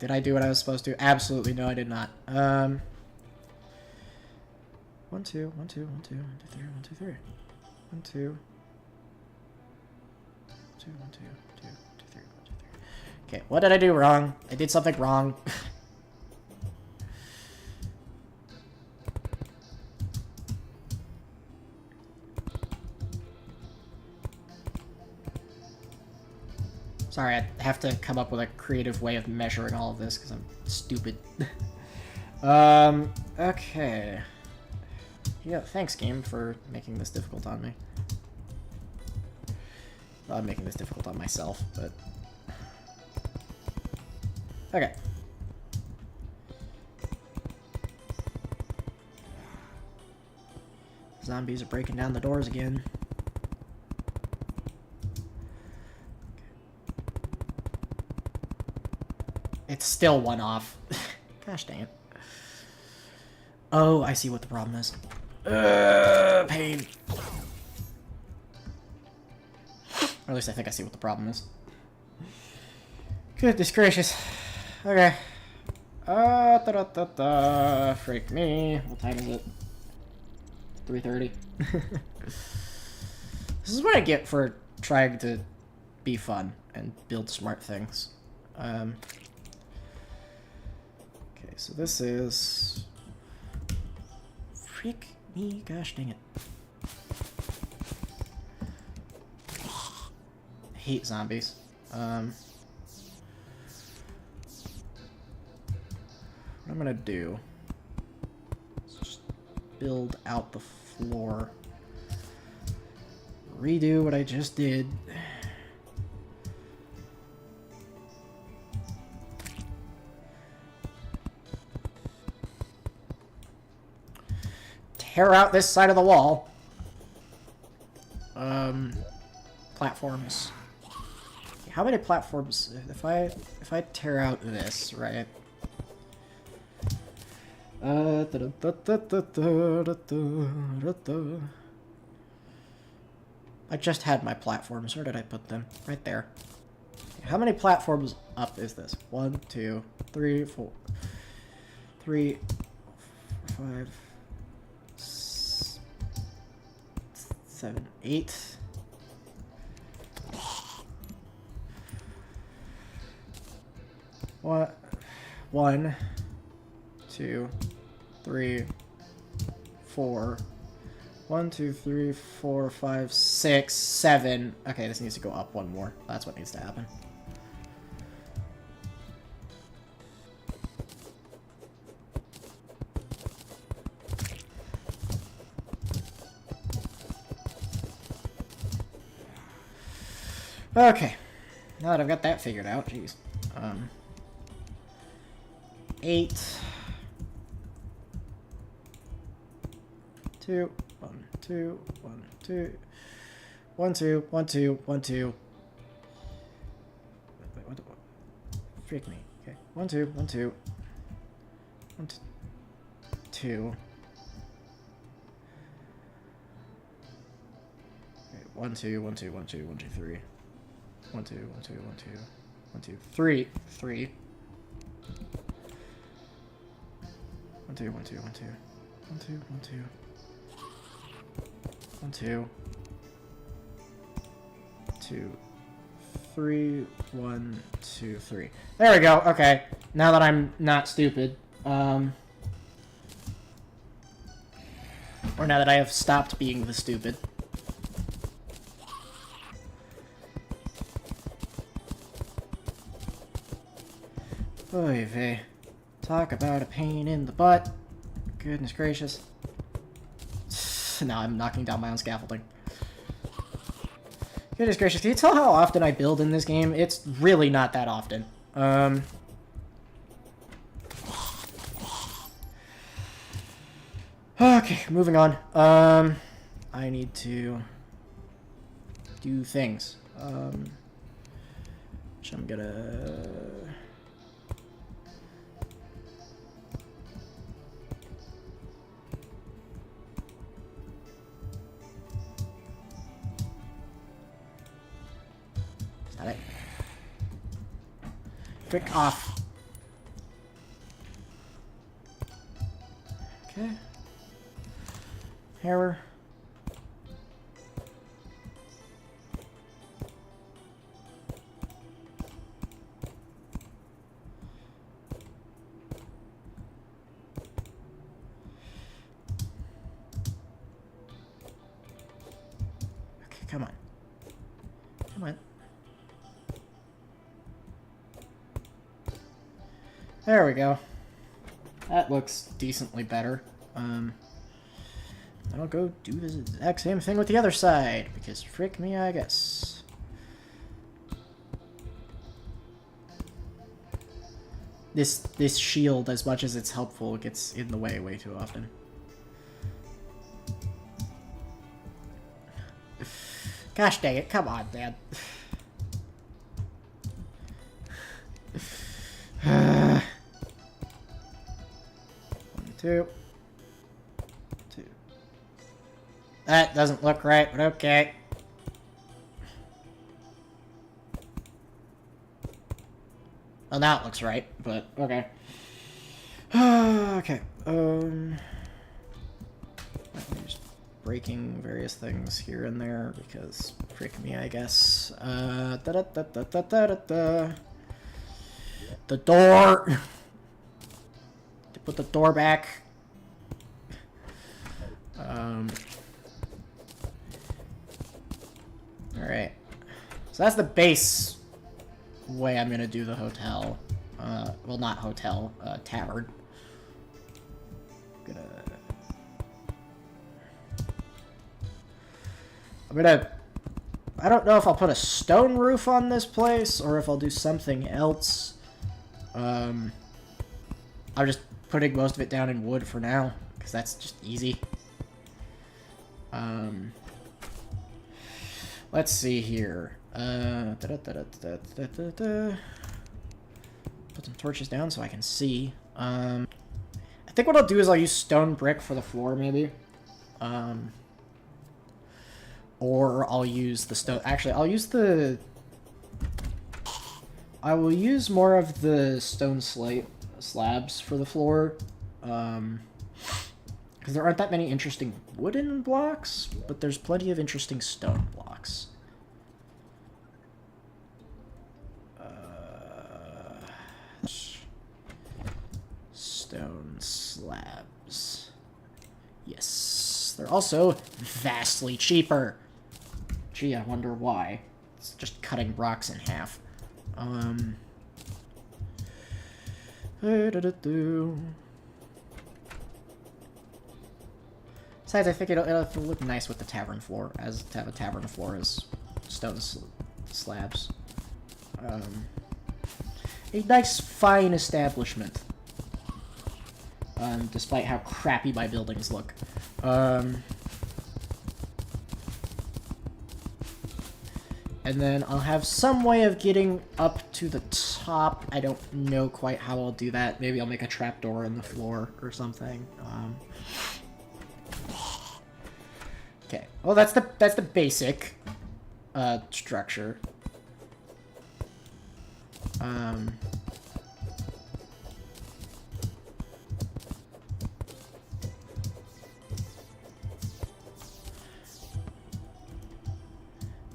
Did I do what I was supposed to? Absolutely no, I did not. 1, 2, 1, 2, 1, 2, 1, 2, 3, 1, 2, 3. 1, 2. 2, 1, 2, 2, 2, 3, 1, 2, 3. Okay, what did I do wrong? I did something wrong. Sorry, I have to come up with a creative way of measuring all of this because I'm stupid. Okay. Yeah, thanks, game, for making this difficult on me. Well, I'm making this difficult on myself, but... Okay. Zombies are breaking down the doors again. It's still one off. Gosh dang it. Oh, I see what the problem is. Pain. Or at least I think I see what the problem is. Goodness gracious. Okay. Freak me. What time is it? 3:30. This is what I get for trying to be fun and build smart things. Okay, so this is... Freak me, gosh dang it. I hate zombies. What I'm gonna do is just build out the floor. Redo what I just did. Tear out this side of the wall. Platforms. How many platforms? If I tear out this, right? I just had my platforms. Where did I put them? Right there. How many platforms up is this? 1, 2, 3, 4, 3, 5, 7, 8. What? 1, 2, 3, 4. 1, 2, 3, 4, 5, 6, 7. Okay, this needs to go up one more. That's what needs to happen. Okay. Now that I've got that figured out, jeez. 8. 2. 1, 2, 1, 2. 1, 2, 1, 2, 1, 2. Wait, what? Freak me. Okay. 1, 2, 1, 2. 1, 2. Okay, 1, 2, 1, 2, 1, 2, 1, 2, 3. 1, 2, 1, 2, 1, 2, 1, 2, 3. 3. 1, 2, 1, 2, 1, 2. 1, 2, 1, 2. 1, 2. 2, 3, 1, 2, 3. There we go. Okay. Now that I'm not stupid. Or now that I have stopped being the stupid. Oy vey. Talk about a pain in the butt. Goodness gracious. Now I'm knocking down my own scaffolding. Goodness gracious, can you tell how often I build in this game? It's really not that often. Okay, moving on. I need to do things. Which I'm gonna... Got it. Frick off. Okay. Hammer. Okay, come on. Come on. There we go. That looks decently better. I'll go do the exact same thing with the other side, because frick me, I guess. This shield, as much as it's helpful, gets in the way too often. Gosh dang it, come on, man. 1, 2. That doesn't look right, but okay. Well, now it looks right, but okay. Okay. Just breaking various things here and there because frick me, I guess. The door. To put the door back. Alright. So that's the base way I'm gonna do the hotel. Well, not hotel, tavern. I don't know if I'll put a stone roof on this place or if I'll do something else. I'm just putting most of it down in wood for now, because that's just easy. Let's see here. Put some torches down so I can see. I think what I'll do is I'll use stone brick for the floor, maybe. Or I'll use the stone... Actually, I'll use the... I will use more of the stone slabs for the floor. Because there aren't that many interesting wooden blocks, but there's plenty of interesting stone blocks. Stone slabs. Yes. They're also vastly cheaper. Gee, I wonder why. It's just cutting rocks in half. Besides, I think it'll look nice with the tavern floor, as to have a tavern floor as stone slabs. A nice, fine establishment. Despite how crappy my buildings look. And then I'll have some way of getting up to the top. I don't know quite how I'll do that. Maybe I'll make a trapdoor in the floor or something. Okay. Well, that's the basic structure.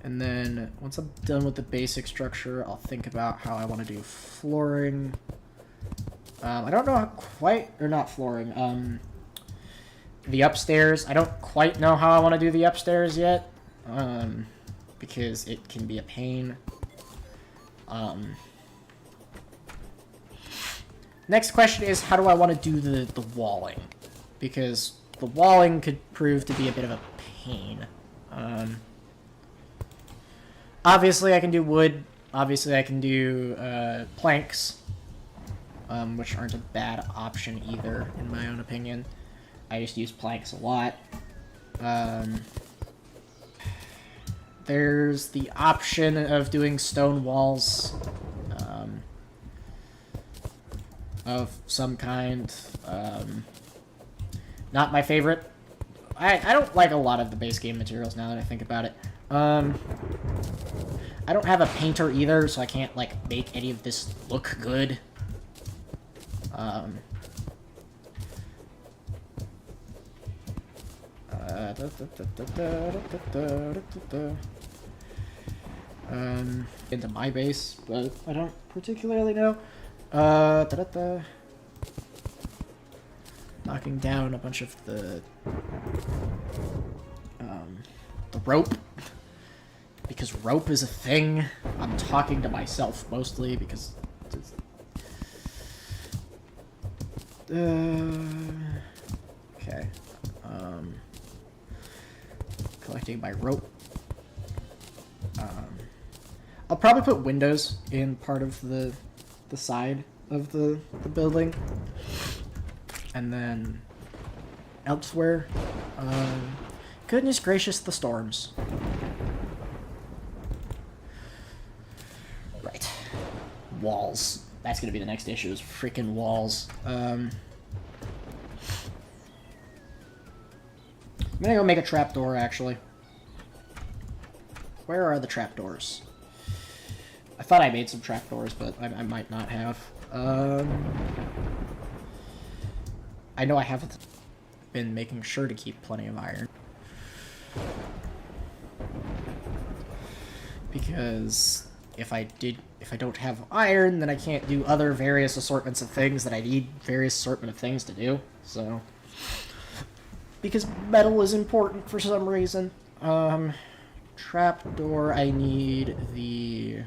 And then, once I'm done with the basic structure, I'll think about how I want to do flooring. I don't know how quite... Or not flooring. The upstairs. I don't quite know how I want to do the upstairs yet. Because it can be a pain. Next question is, how do I want to do the walling? Because the walling could prove to be a bit of a pain. Obviously, I can do wood. Obviously, I can do planks, which aren't a bad option either, in my own opinion. I just use planks a lot. There's the option of doing stone walls of some kind. Not my favorite. I don't like a lot of the base game materials now that I think about it. I don't have a painter either, so I can't, like, make any of this look good. Into my base, but I don't particularly know. Knocking down a bunch of the rope. Because rope is a thing. I'm talking to myself mostly because it's, okay. Collecting my rope. I'll probably put windows in part of the side of the building. And then elsewhere. Goodness gracious, the storms. Right. Walls. That's gonna be the next issue, is freaking walls. I'm gonna go make a trapdoor, actually. Where are the trapdoors? I thought I made some trapdoors, but I might not have. I know I haven't been making sure to keep plenty of iron. Because if I don't have iron, then I can't do other various assortments of things that I need various assortment of things to do. So, because metal is important for some reason. Trapdoor, I need the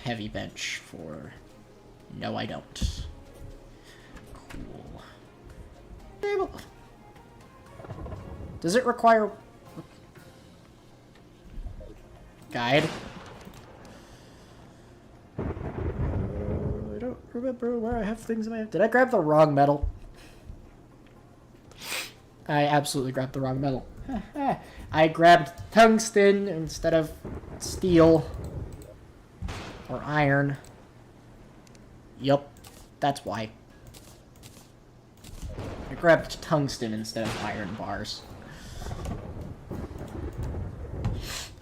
heavy bench for. No, I don't. Cool. Does it require guide? I don't remember where I have things in my... Did I grab the wrong metal? I absolutely grabbed the wrong metal. I grabbed tungsten instead of steel. Or iron. Yup, that's why. I grabbed tungsten instead of iron bars.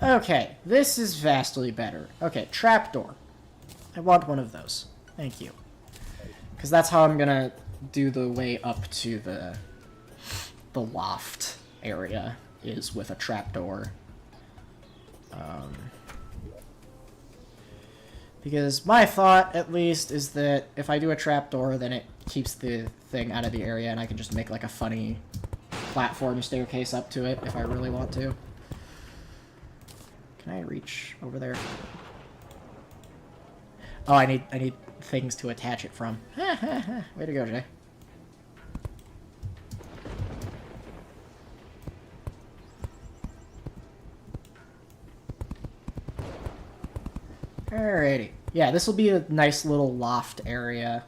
Okay, this is vastly better. Okay, trapdoor. I want one of those. Thank you. Because that's how I'm gonna do the way up to the loft area, is with a trapdoor. Because my thought, at least, is that if I do a trapdoor, then it keeps the thing out of the area, and I can just make like a funny platform staircase up to it if I really want to. Can I reach over there? Oh, I need things to attach it from. Way to go, Jay. Alrighty. Yeah, this will be a nice little loft area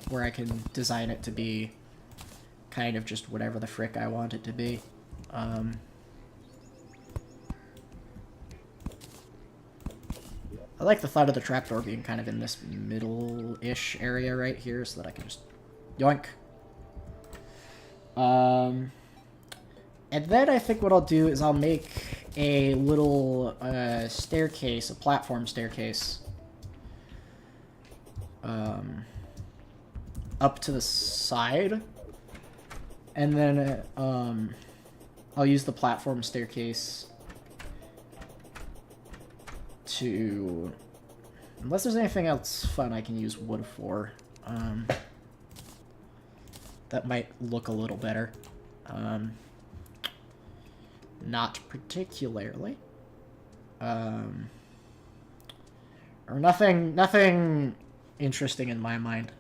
where I can design it to be kind of just whatever the frick I want it to be. I like the thought of the trapdoor being kind of in this middle-ish area right here so that I can just yoink. And then I think what I'll do is I'll make a little staircase, a platform staircase, up to the side. And then I'll use the platform staircase to... Unless there's anything else fun I can use wood for. That might look a little better. Not particularly. Or nothing interesting in my mind.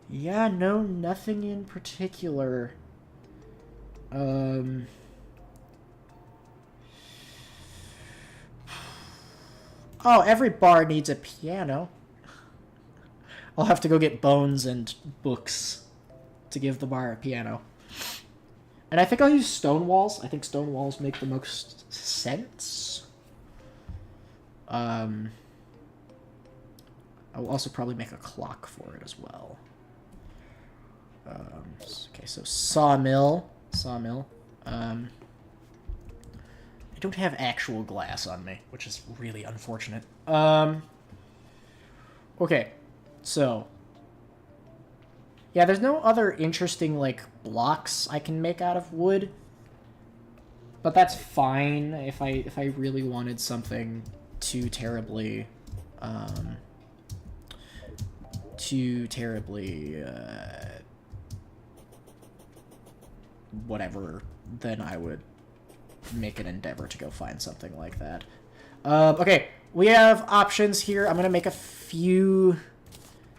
Yeah, no, nothing in particular. Oh, every bar needs a piano. I'll have to go get bones and books to give the bar a piano. And I think I'll use stone walls. I think stone walls make the most sense. I'll also probably make a clock for it as well. Okay, so sawmill. I don't have actual glass on me, which is really unfortunate. Okay, so yeah, there's no other interesting like blocks I can make out of wood, but that's fine if I really wanted something too terribly whatever, then I would make an endeavor to go find something like that. Okay, we have options here. I'm gonna make a few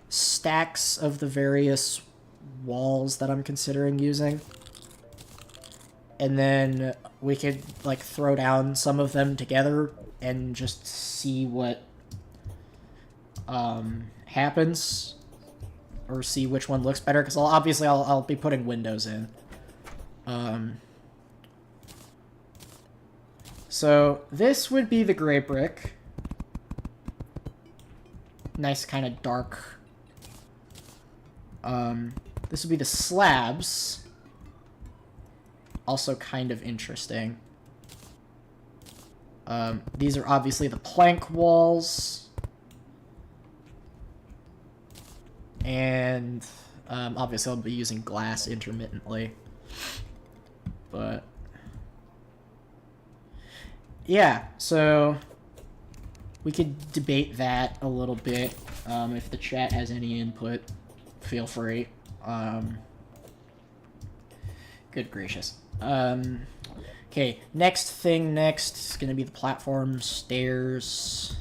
stacks of the various walls that I'm considering using, and then we could like throw down some of them together and just see what happens, or see which one looks better, because I'll be putting windows in. So this would be the gray brick. Nice kind of dark. This would be the slabs. Also kind of interesting. These are obviously the plank walls. And obviously I'll be using glass intermittently. But yeah, so we could debate that a little bit. If the chat has any input, feel free. Good gracious. Okay, next is gonna be the platform stairs,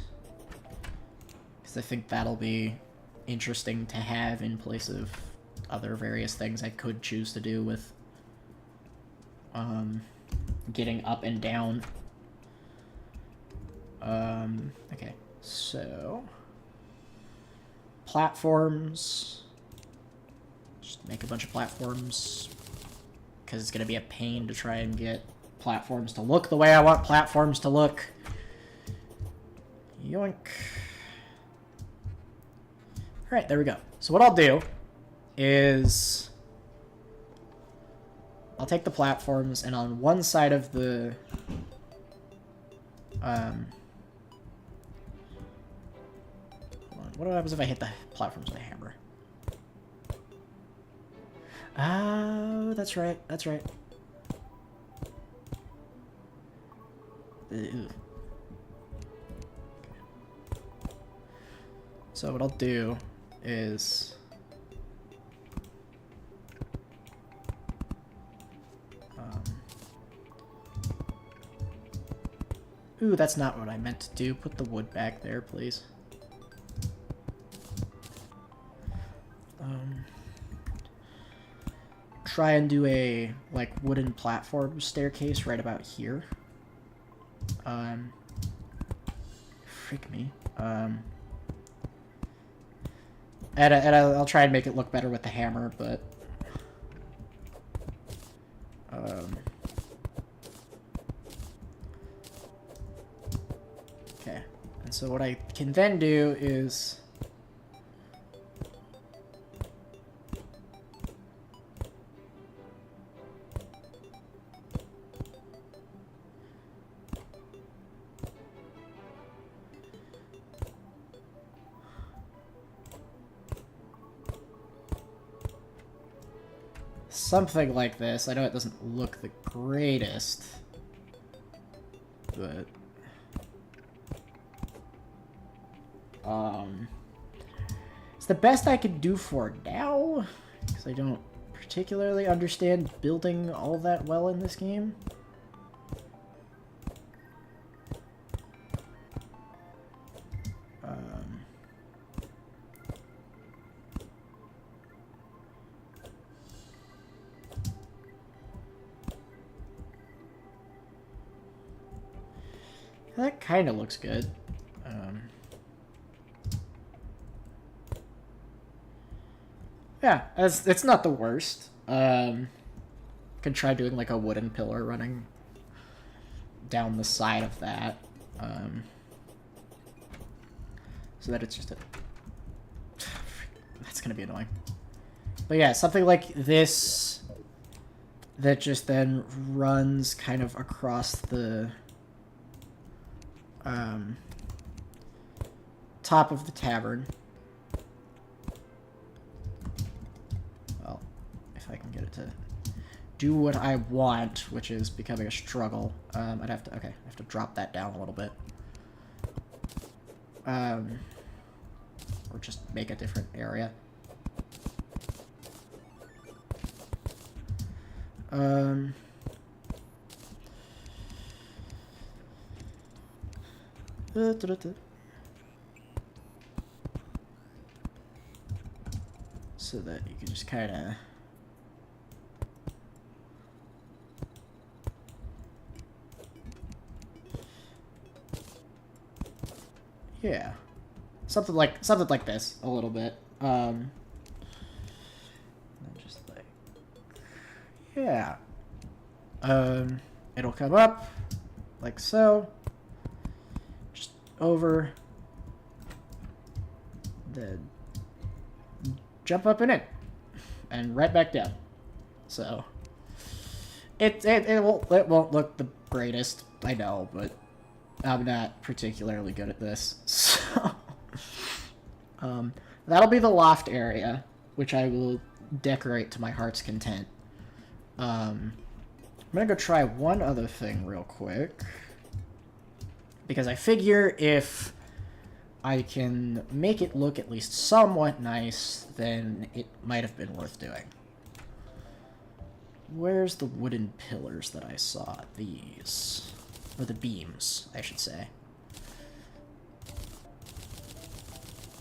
because I think that'll be interesting to have in place of other various things I could choose to do with getting up and down. Okay, so platforms. Just make a bunch of platforms, because it's gonna be a pain to try and get platforms to look the way I want platforms to look. Yoink. Alright, there we go. So what I'll do is I'll take the platforms, and on one side of the what happens if I hit the platforms with a hammer? Oh, that's right. That's right. Ew. So what I'll do is ooh, that's not what I meant to do. Put the wood back there, please. Try and do a like wooden platform staircase right about here. Freak me. And I'll try and make it look better with the hammer, but okay. And so what I can then do is something like this. I know it doesn't look the greatest, but it's the best I can do for now, because I don't particularly understand building all that well in this game. That kind of looks good. Yeah, it's not the worst. Could try doing like a wooden pillar running down the side of that, so that it's just a... That's gonna be annoying. But yeah, something like this that just then runs kind of across the top of the tavern. Well, if I can get it to do what I want, which is becoming a struggle. I'd have to, okay, I have to drop that down a little bit. Or just make a different area. So that you can just kind of yeah, something like this a little bit. And just like yeah, it'll come up like so, just over, then jump up in it, and right back down. So it won't look the greatest, I know, but I'm not particularly good at this. So that'll be the loft area, which I will decorate to my heart's content. I'm gonna go try one other thing real quick, because I figure if I can make it look at least somewhat nice, then it might have been worth doing. Where's the wooden pillars that I saw? These. Or the beams, I should say.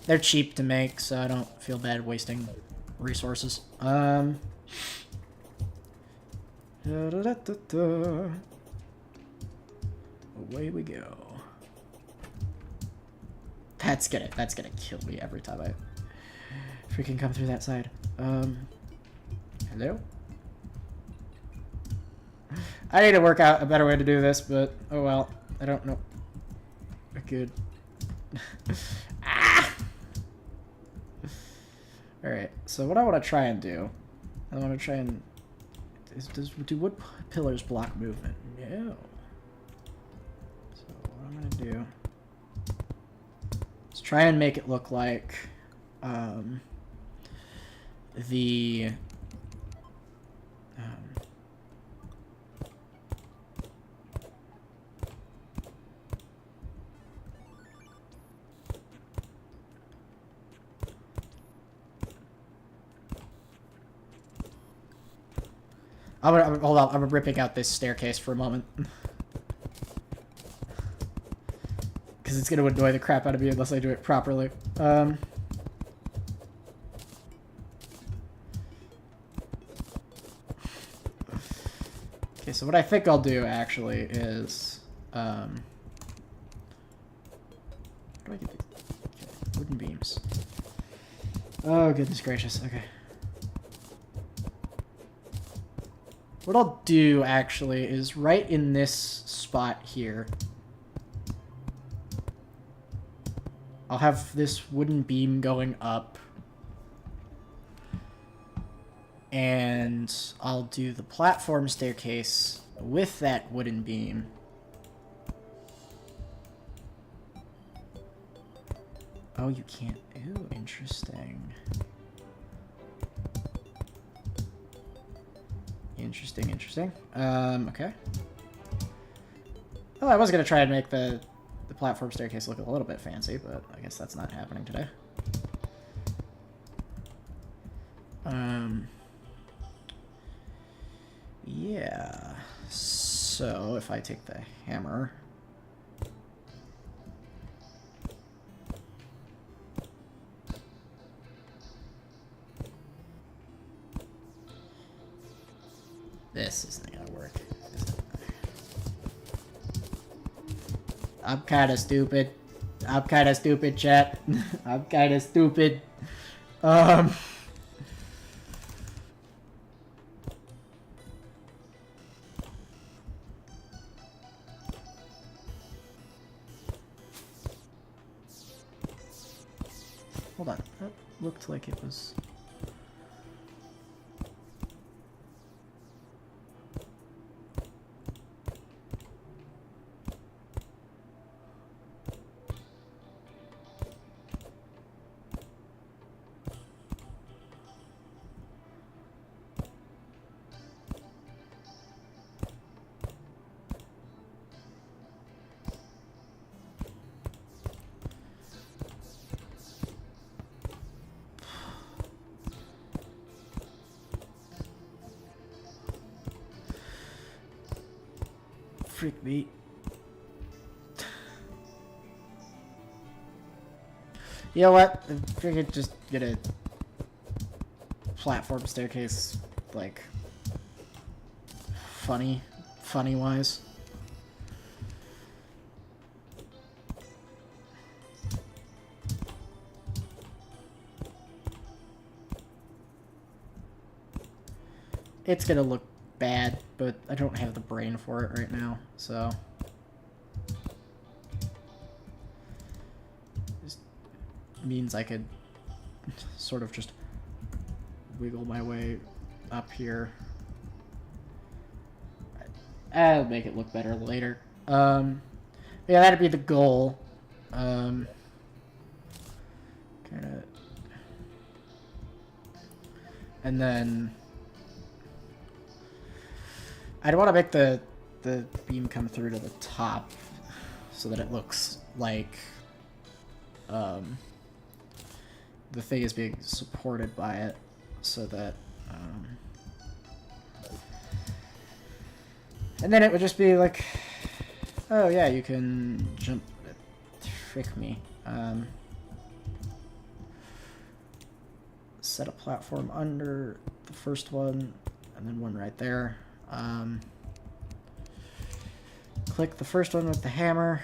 They're cheap to make, so I don't feel bad wasting resources. Away we go. That's gonna kill me every time I freaking come through that side. Hello? I need to work out a better way to do this, but oh well. I don't know. Good. Ah! Alright, so what I want to try and do, I want to try and... do wood pillars block movement? No. So what I'm going to do is try and make it look like the... hold on, I'm ripping out this staircase for a moment. Because it's going to annoy the crap out of me unless I do it properly. Okay, so what I think I'll do, actually, is... How do I get these? Okay, wooden beams. Oh, goodness gracious, okay. What I'll do, actually, is right in this spot here, I'll have this wooden beam going up, and I'll do the platform staircase with that wooden beam. Oh, you can't. Ooh, interesting. Interesting. Okay. Well, I was gonna try and make the platform staircase look a little bit fancy, but I guess that's not happening today. Yeah. So if I take the hammer. This isn't gonna work, is it? I'm kinda stupid. Chat. I'm kinda stupid. Hold on. That looked like it was... Freak me. You know what? I could just get a platform staircase, like, funny wise. It's gonna look bad, but I don't have the brain for it right now, so... This means I could sort of just wiggle my way up here. I'll make it look better later. Yeah, that'd be the goal. Kinda... And then... I'd want to make the beam come through to the top so that it looks like the thing is being supported by it, so that and then it would just be like, oh yeah, you can jump, trick me. Set a platform under the first one and then one right there. Click the first one with the hammer.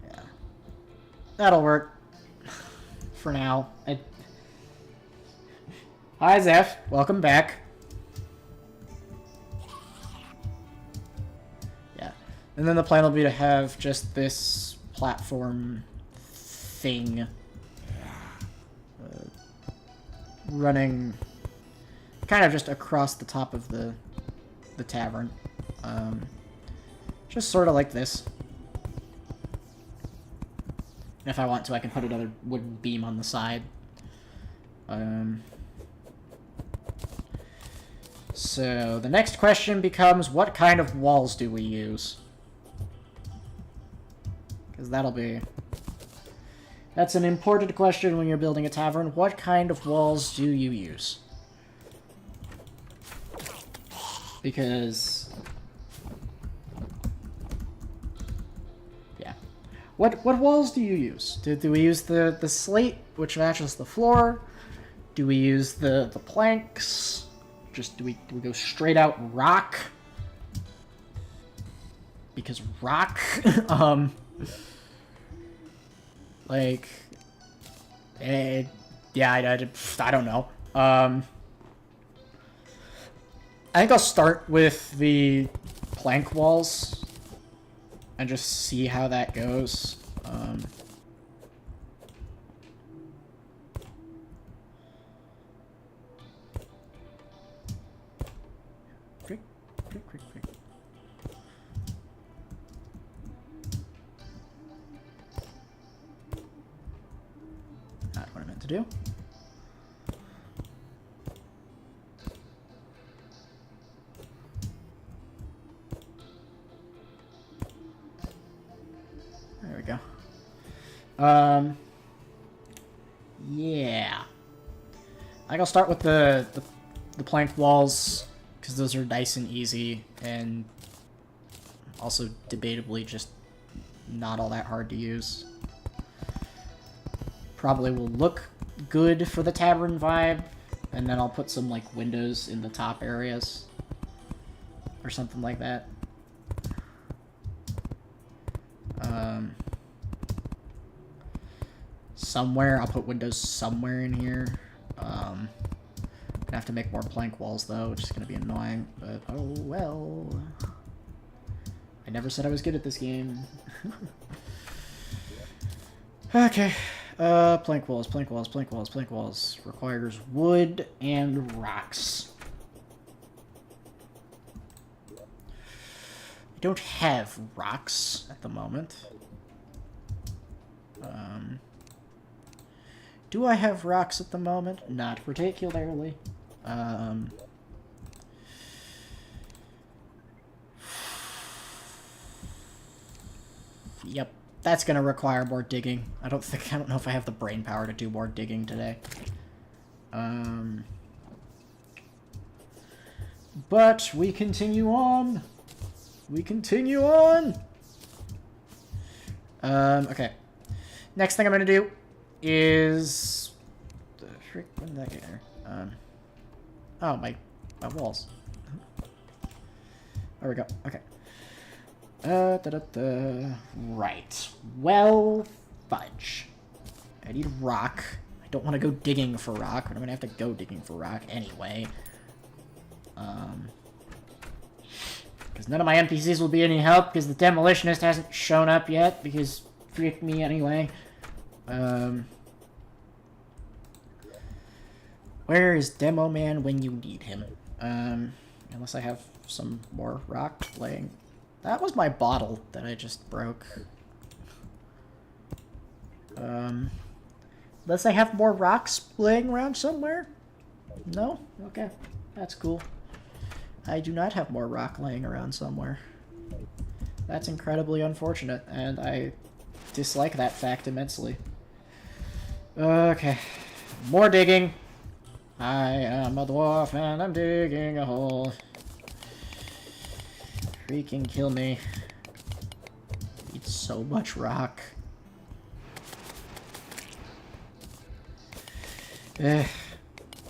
Yeah. That'll work. For now. Hi, Zeph. Welcome back. Yeah. And then the plan will be to have just this platform thing running kind of just across the top of the tavern. Just sort of like this. If I want to, I can put another wooden beam on the side. So, the next question becomes, what kind of walls do we use? Because that's an important question when you're building a tavern. What kind of walls do you use? Because... yeah. What walls do you use? Do we use the slate, which matches the floor? Do we use the planks? Do we go straight out rock? Because rock, like, yeah, I don't know. I think I'll start with the plank walls and just see how that goes. Quick. Not what I meant to do. There we go. Yeah. I think I'll start with the plank walls, because those are nice and easy, and also debatably just not all that hard to use. Probably will look good for the tavern vibe, and then I'll put some, like, windows in the top areas, or something like that. Somewhere, I'll put windows somewhere in here. Gonna have to make more plank walls, though, which is gonna be annoying, but oh well. I never said I was good at this game. Okay. Plank walls. Requires wood and rocks. I don't have rocks at the moment. Do I have rocks at the moment? Not particularly. Yep, that's gonna require more digging. I don't know if I have the brain power to do more digging today. But we continue on. We continue on. Okay. Next thing I'm gonna do is the frick. When did that get here? Oh, my walls. There we go. Okay. Right. Well, fudge. I need rock. I don't want to go digging for rock, but I'm gonna have to go digging for rock anyway. Because none of my NPCs will be any help, because the demolitionist hasn't shown up yet, because frick me anyway. Where is Demo Man when you need him? Unless I have some more rock laying. That was my bottle that I just broke. Unless I have more rocks laying around somewhere? No? Okay. That's cool. I do not have more rock laying around somewhere. That's incredibly unfortunate, and I dislike that fact immensely. Okay. More digging. I am a dwarf, and I'm digging a hole. Freaking kill me. I need so much rock.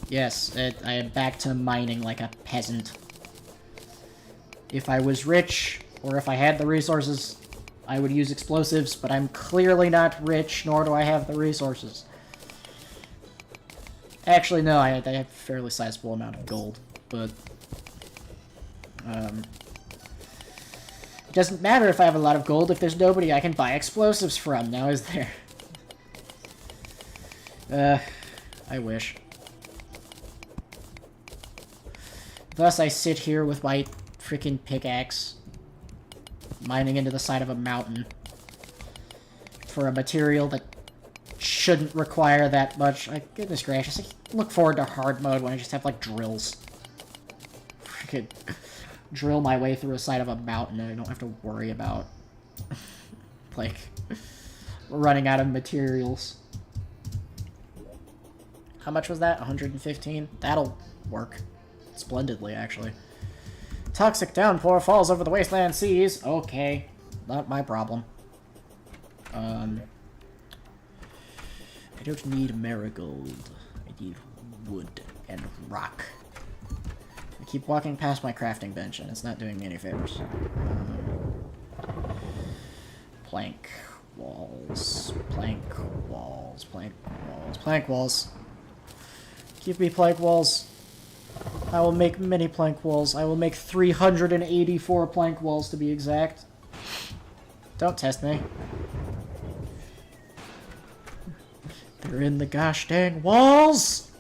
Yes, I am back to mining like a peasant. If I was rich, or if I had the resources, I would use explosives, but I'm clearly not rich, nor do I have the resources. Actually, no, I have a fairly sizable amount of gold, but... it doesn't matter if I have a lot of gold if there's nobody I can buy explosives from, now is there? I wish. Thus I sit here with my freaking pickaxe, mining into the side of a mountain for a material that shouldn't require that much. Goodness gracious, I look forward to hard mode when I just have, like, drills. Freaking drill my way through a side of a mountain and I don't have to worry about, like, running out of materials. How much was that? 115? That'll work splendidly, actually. Toxic downpour falls over the wasteland seas. Okay. Not my problem. I don't need marigold. I need wood and rock. I keep walking past my crafting bench and it's not doing me any favors. Plank walls. Plank walls. Plank walls. Plank walls. Give me plank walls. I will make many plank walls. I will make 384 plank walls to be exact. Don't test me. They're in the gosh dang walls!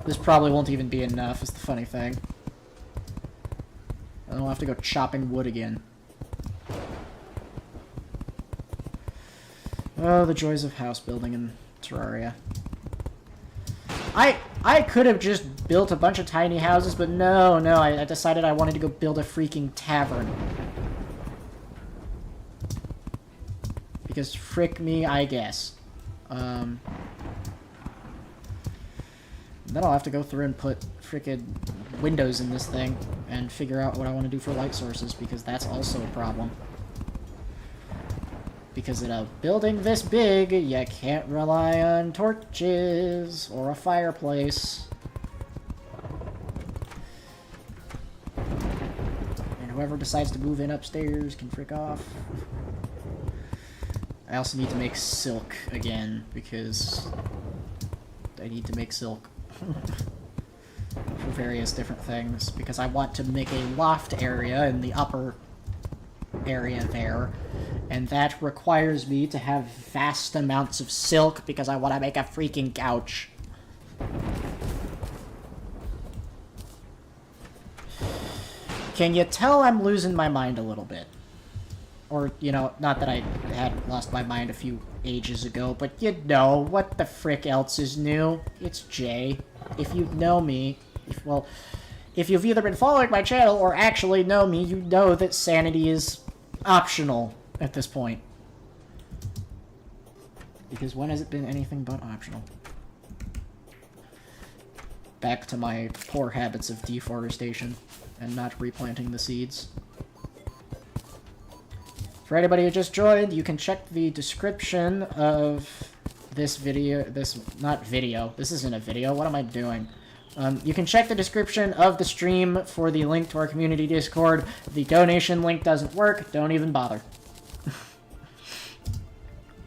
This probably won't even be enough, is the funny thing. I don't have to go chopping wood again. Oh, the joys of house building in Terraria. I could have just built a bunch of tiny houses, but no, I decided I wanted to go build a freaking tavern. Because frick me, I guess. Then I'll have to go through and put frickin' windows in this thing and figure out what I want to do for light sources, because that's also a problem. Because in a building this big, you can't rely on torches or a fireplace. And whoever decides to move in upstairs can frick off. I also need to make silk again, because I need to make silk for various different things, because I want to make a loft area in the upper area there, and that requires me to have vast amounts of silk because I want to make a freaking couch. Can you tell I'm losing my mind a little bit? Or, you know, not that I had lost my mind a few ages ago, but you know, what the frick else is new? It's Jay. If you know me, well, if you've either been following my channel or actually know me, you know that sanity is optional at this point. Because when has it been anything but optional? Back to my poor habits of deforestation and not replanting the seeds. For anybody who just joined, you can check the description of this video. This isn't a video. What am I doing? You can check the description of the stream for the link to our community Discord. If the donation link doesn't work, don't even bother.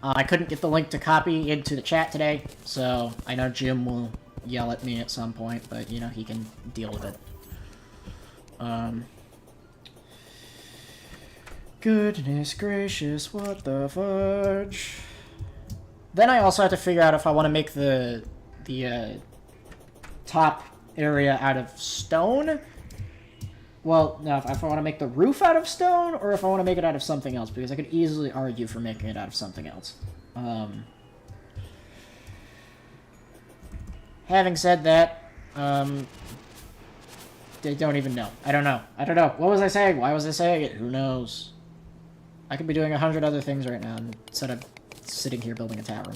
I couldn't get the link to copy into the chat today, so I know Jim will yell at me at some point, but, you know, he can deal with it. Goodness gracious, what the fudge? Then I also have to figure out if I want to make the top area out of stone. Well, no, if I want to make the roof out of stone, or if I want to make it out of something else, because I could easily argue for making it out of something else. Having said that, they don't even know. I don't know. What was I saying? Why was I saying it? Who knows? I could be doing 100 other things right now instead of sitting here building a tower.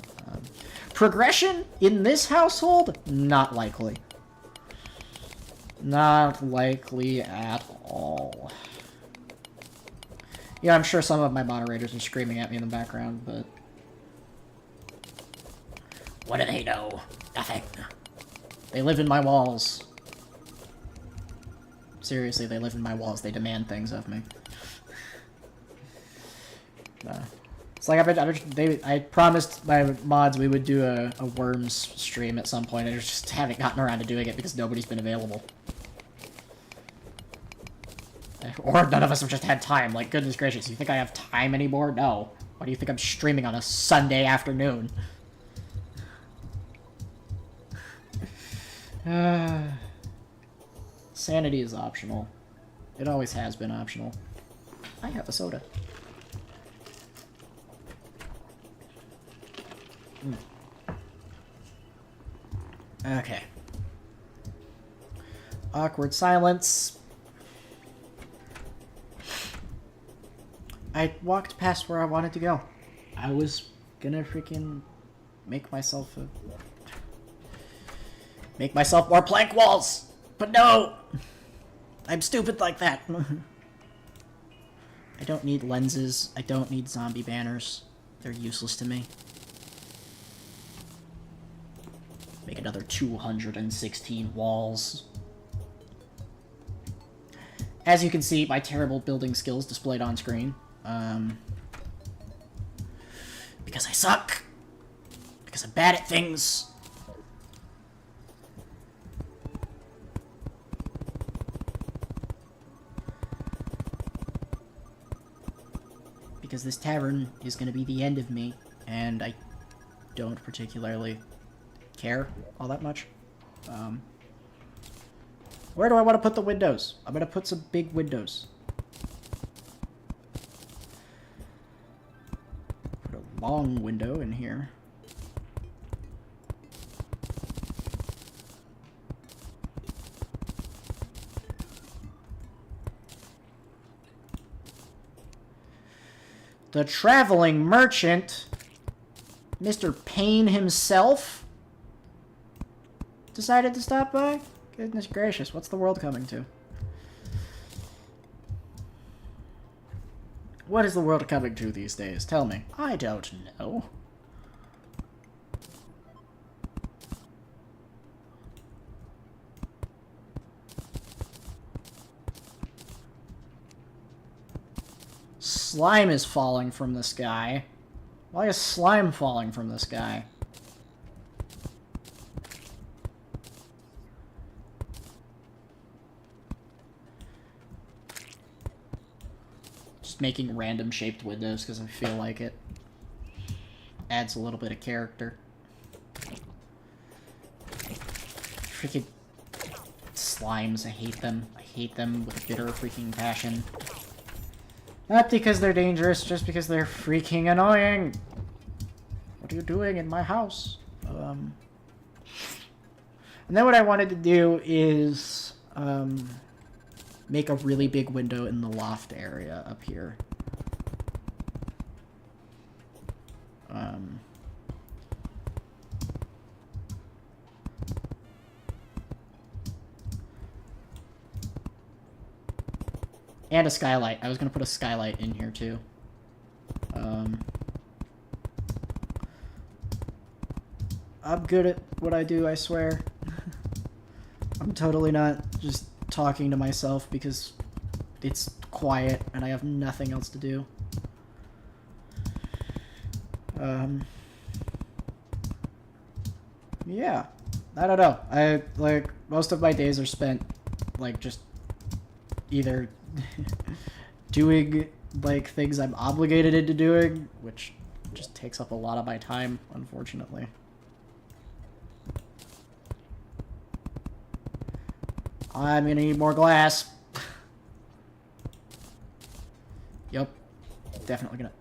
Progression in this household? Not likely. Not likely at all. Yeah, I'm sure some of my moderators are screaming at me in the background, but... what do they know? Nothing. They live in my walls. Seriously, they live in my walls. They demand things of me. It's like I promised my mods we would do a Worms stream at some point. I just haven't gotten around to doing it because nobody's been available. Or none of us have just had time. Like, goodness gracious, you think I have time anymore? No. Why do you think I'm streaming on a Sunday afternoon? Sanity is optional. It always has been optional. I have a soda. Okay. Awkward silence. I walked past where I wanted to go. I was gonna freaking make myself more plank walls! But no! I'm stupid like that. I don't need lenses. I don't need zombie banners. They're useless to me. Make another 216 walls. As you can see, my terrible building skills displayed on screen. Because I suck. Because I'm bad at things. Because this tavern is going to be the end of me, and I don't particularly care all that much. Where do I want to put the windows? I'm going to put some big windows. Put a long window in here. The traveling merchant, Mr. Payne himself, decided to stop by? Goodness gracious, what's the world coming to? What is the world coming to these days? Tell me. I don't know. Slime is falling from the sky. Why is slime falling from the sky? Just making random shaped windows because I feel like it. Adds a little bit of character. Freaking slimes, I hate them. I hate them with a bitter freaking passion. Not because they're dangerous, just because they're freaking annoying. What are you doing in my house? And then what I wanted to do is make a really big window in the loft area up here. And a skylight. I was gonna put a skylight in here too. I'm good at what I do, I swear. I'm totally not just talking to myself because it's quiet and I have nothing else to do. Yeah. I don't know. I, like, most of my days are spent, like, just either doing, like, things I'm obligated into doing, which just takes up a lot of my time, unfortunately. I'm gonna need more glass. Yup. Definitely gonna...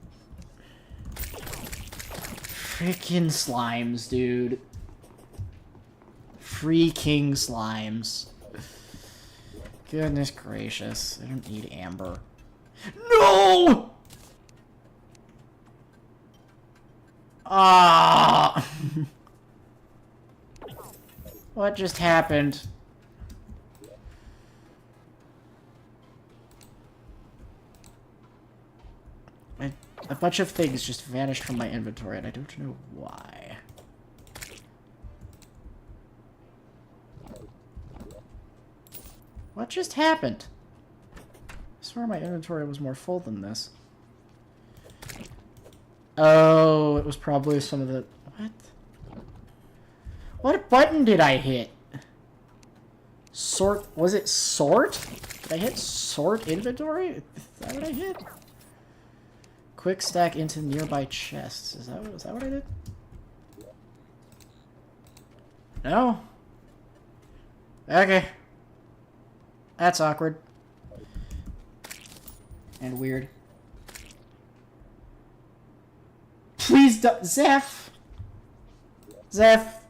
Freaking slimes, dude. Freaking slimes. Goodness gracious. I don't need amber. No! Ah! What just happened? A bunch of things just vanished from my inventory, and I don't know why. What just happened? I swear my inventory was more full than this. Oh, it was probably some of the... What? What button did I hit? Sort... Was it sort? Did I hit sort inventory? Is that what I hit? Quick stack into nearby chests. Is that what I did? No? Okay. That's awkward. And weird. Please don't... Zeph! Zeph,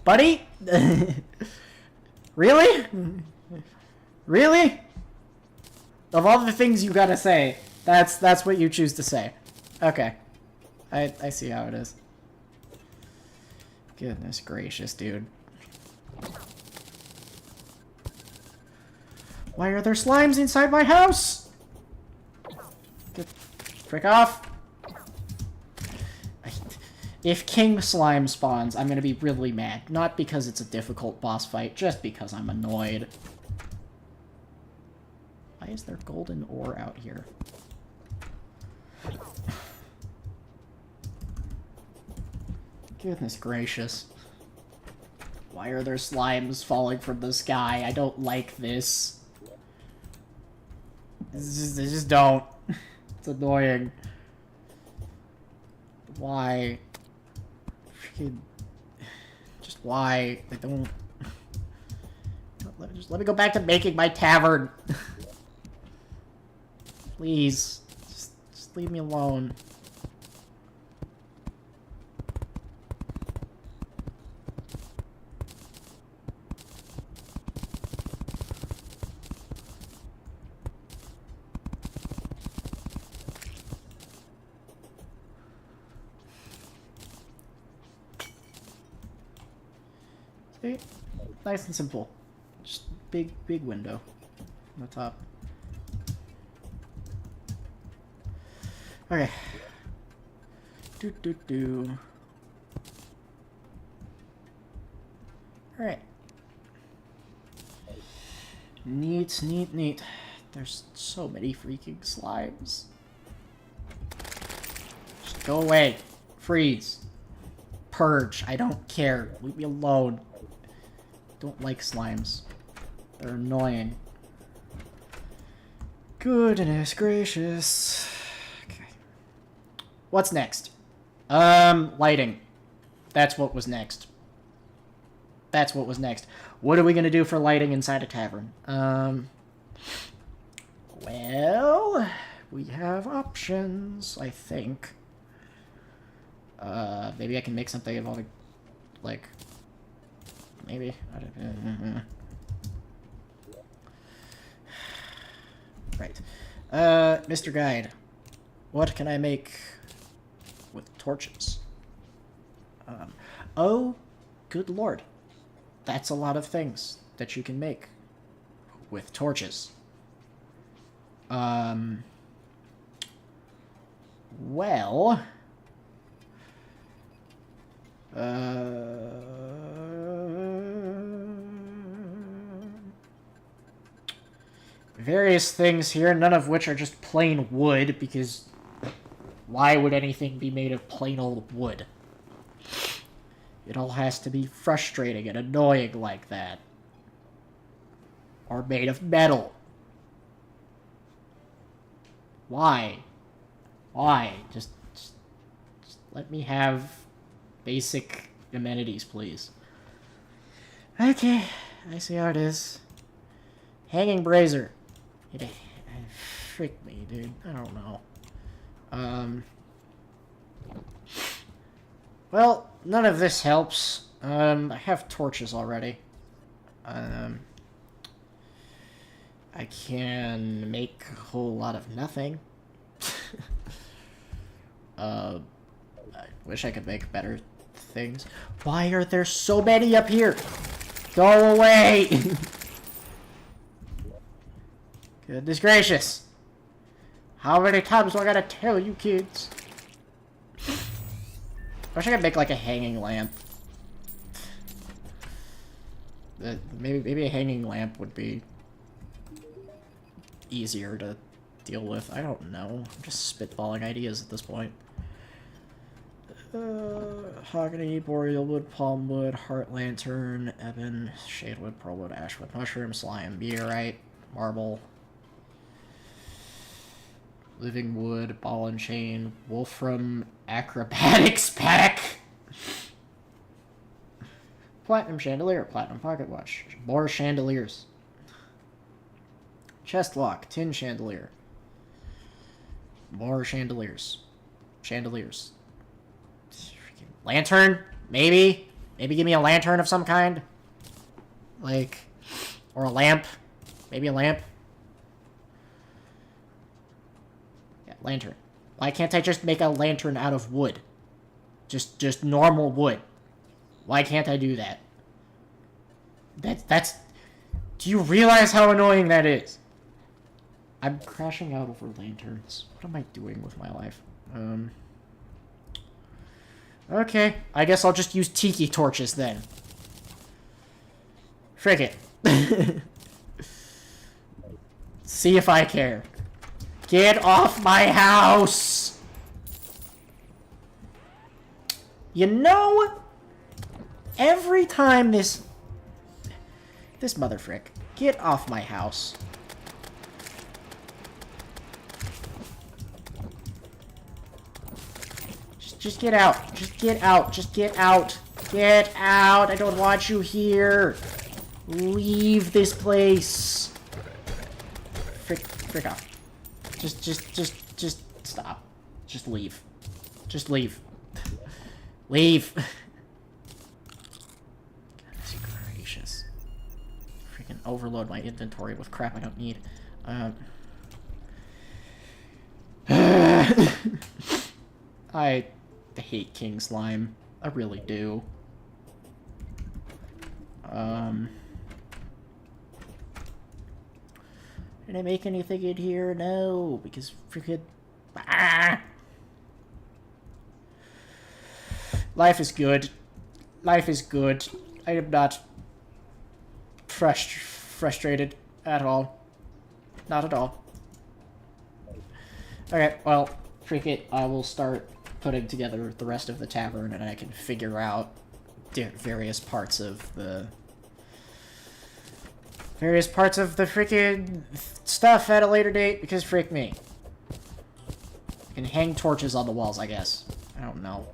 Buddy? Really? Really? Of all the things you gotta say, that's what you choose to say. Okay. I see how it is. Goodness gracious, dude. Why are there slimes inside my house? Get frick off. If King Slime spawns, I'm gonna be really mad. Not because it's a difficult boss fight, just because I'm annoyed. Why is there golden ore out here? Goodness gracious. Why are there slimes falling from the sky? I don't like this. I just don't. It's annoying. Why? Freaking... Just why? I don't... Just let me go back to making my tavern. Please. Just leave me alone. See? Nice and simple. Just big window on the top. Okay. Do. Alright. Neat. There's so many freaking slimes. Just go away. Freeze. Purge. I don't care. Leave me alone. Don't like slimes. They're annoying. Goodness gracious. What's next? Lighting. That's what was next. What are we gonna do for lighting inside a tavern? Well, we have options, I think. Maybe I can make something involving, like, maybe. Right. Mr. Guide. What can I make with torches? Oh, good lord. That's a lot of things that you can make with torches. Well... various things here, none of which are just plain wood, because why would anything be made of plain old wood? It all has to be frustrating and annoying like that. Or made of metal. Why? Why? Just let me have basic amenities, please. Okay, I see how it is. Hanging brazier. Frick me, dude. I don't know. Well, none of this helps. I have torches already. I can make a whole lot of nothing. I wish I could make better things. Why are there so many up here? Go away! Goodness gracious. How many times do I gotta tell you kids? I wish I could make like a hanging lamp. Maybe a hanging lamp would be easier to deal with. I don't know. I'm just spitballing ideas at this point. Mahogany, boreal wood, palm wood, heart lantern, ebon, shadewood, pearlwood, ashwood, mushroom, slime, meteorite, marble, living wood, ball and chain, wolfram, acrobatics pack, platinum chandelier, platinum pocket watch, more chandeliers, chest lock, tin chandelier, more chandeliers, chandeliers. Lantern? Maybe? Maybe give me a lantern of some kind? Like, or a lamp? Maybe a lamp? Yeah, lantern. Why can't I just make a lantern out of wood? Just normal wood. Why can't I do that? That's... Do you realize how annoying that is? I'm crashing out over lanterns. What am I doing with my life? Okay, I guess I'll just use tiki torches then. Frick it. See if I care. Get off my house! You know, every time this motherfrick, get off my house. Just get out. Just get out. Just get out. Get out. I don't want you here. Leave this place. Frick off. Just stop. Just leave. Just leave. Leave. Goodness gracious. Freaking overload my inventory with crap I don't need. I hate King Slime. I really do. Did I make anything in here? No, because freaking... Ah! Life is good. Life is good. I am not frustrated at all. Not at all. Okay, well, freak it. I will start putting together the rest of the tavern, and I can figure out various parts of the freaking stuff at a later date, because freak me. I can hang torches on the walls, I guess. I don't know.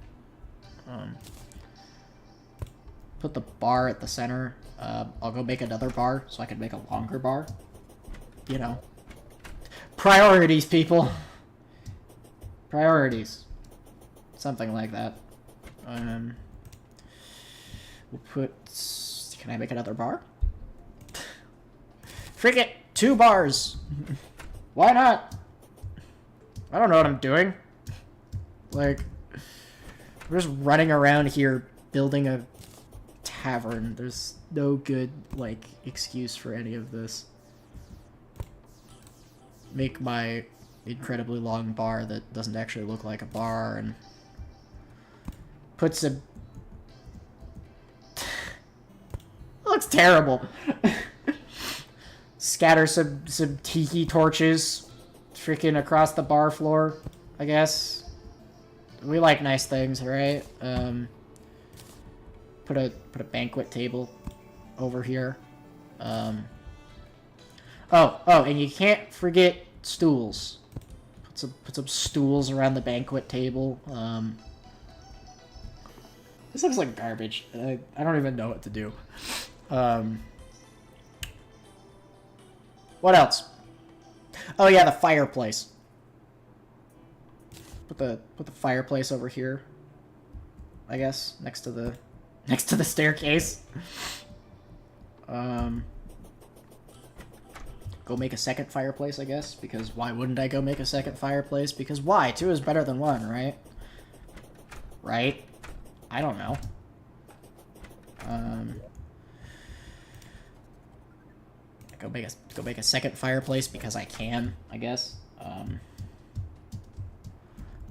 Put the bar at the center. I'll go make another bar, so I can make a longer bar. You know. Priorities, people. Priorities. Something like that. We'll put... Can I make another bar? Frick it! 2 bars! Why not? I don't know what I'm doing. Like, we're just running around here building a tavern. There's no good, like, excuse for any of this. Make my incredibly long bar that doesn't actually look like a bar and put some... looks terrible. Scatter some tiki torches freaking across the bar floor, I guess. We like nice things, right? Put a banquet table over here. Oh, and you can't forget stools. Put some stools around the banquet table. This looks like garbage. I don't even know what to do. What else? Oh yeah, the fireplace. Put the fireplace over here. I guess next to the staircase. Go make a second fireplace, I guess, because why wouldn't I go make a second fireplace? Because why? 2 is better than 1, right? Right? I don't know. Go make a second fireplace because I can, I guess.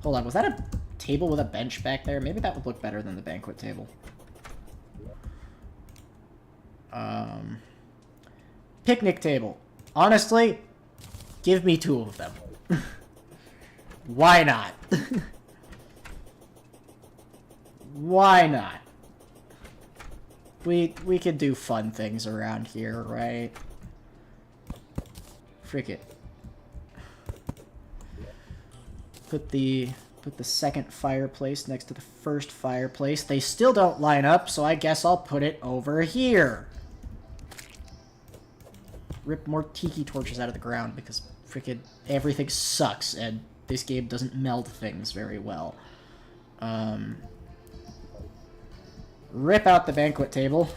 Hold on, was that a table with a bench back there? Maybe that would look better than the banquet table. Picnic table. Honestly, give me 2 of them. Why not? Why not? We could do fun things around here, right? Frick it. Put the second fireplace next to the first fireplace. They still don't line up, so I guess I'll put it over here. Rip more tiki torches out of the ground because freaking everything sucks and this game doesn't meld things very well. Rip out the banquet table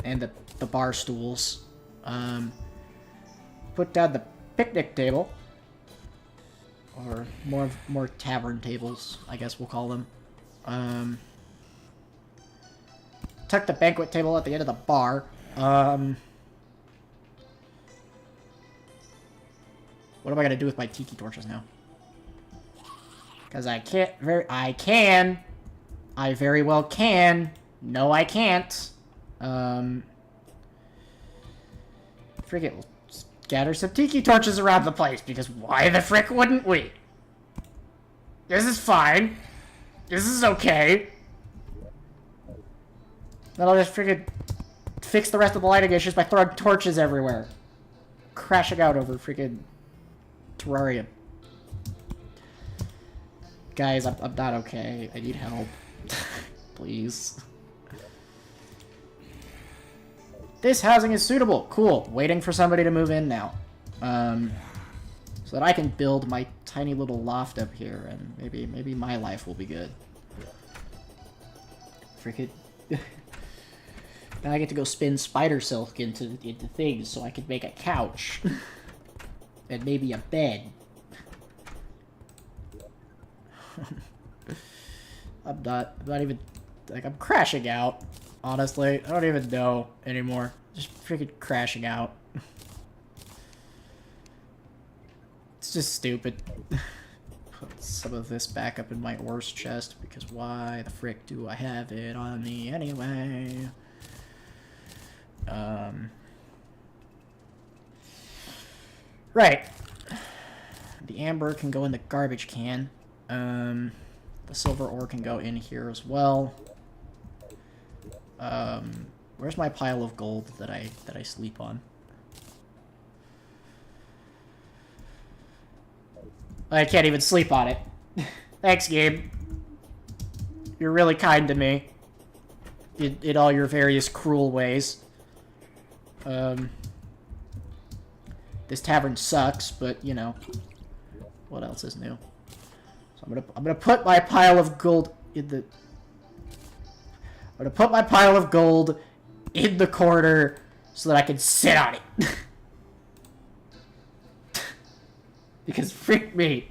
and the bar stools. Put down the picnic table. Or more tavern tables, I guess we'll call them. Tuck the banquet table at the end of the bar. What am I gonna do with my tiki torches now? Because I can. I very well can. No, I can't. Forget. We'll scatter some tiki torches around the place, because why the frick wouldn't we? This is fine. This is okay. Then I'll just freaking fix the rest of the lighting issues by throwing torches everywhere. Crashing out over freaking Terraria. Guys, I'm not okay. I need help. Please. This housing is suitable. Cool. Waiting for somebody to move in now. So that I can build my tiny little loft up here, and maybe my life will be good. Freaking. Now I get to go spin spider silk into things so I can make a couch. And maybe a bed. I'm not even, like, I'm crashing out, honestly. I don't even know anymore. Just freaking crashing out. It's just stupid. Put some of this back up in my ores chest, because why the frick do I have it on me anyway? Right. The amber can go in the garbage can. The silver ore can go in here as well. Where's my pile of gold that I sleep on? I can't even sleep on it. Thanks, game. You're really kind to me. In all your various cruel ways. This tavern sucks, but, you know. What else is new? So I'm gonna put my pile of gold in the... I'm gonna put my pile of gold in the corner so that I can sit on it. Because frick me.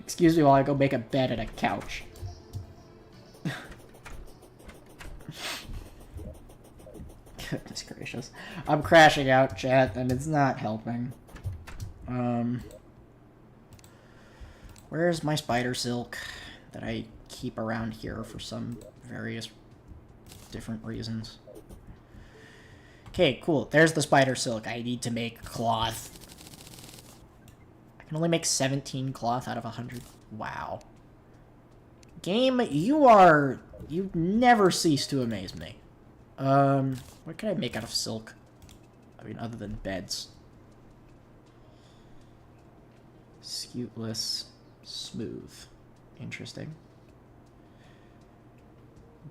Excuse me while I go make a bed and a couch. Goodness gracious. I'm crashing out, chat, and it's not helping. Where's my spider silk that I keep around here for some various different reasons? Okay, cool. There's the spider silk. I need to make cloth. I can only make 17 cloth out of 100. Wow. Game, you never cease to amaze me. What can I make out of silk? I mean, other than beds. Scuteless. Smooth. Interesting.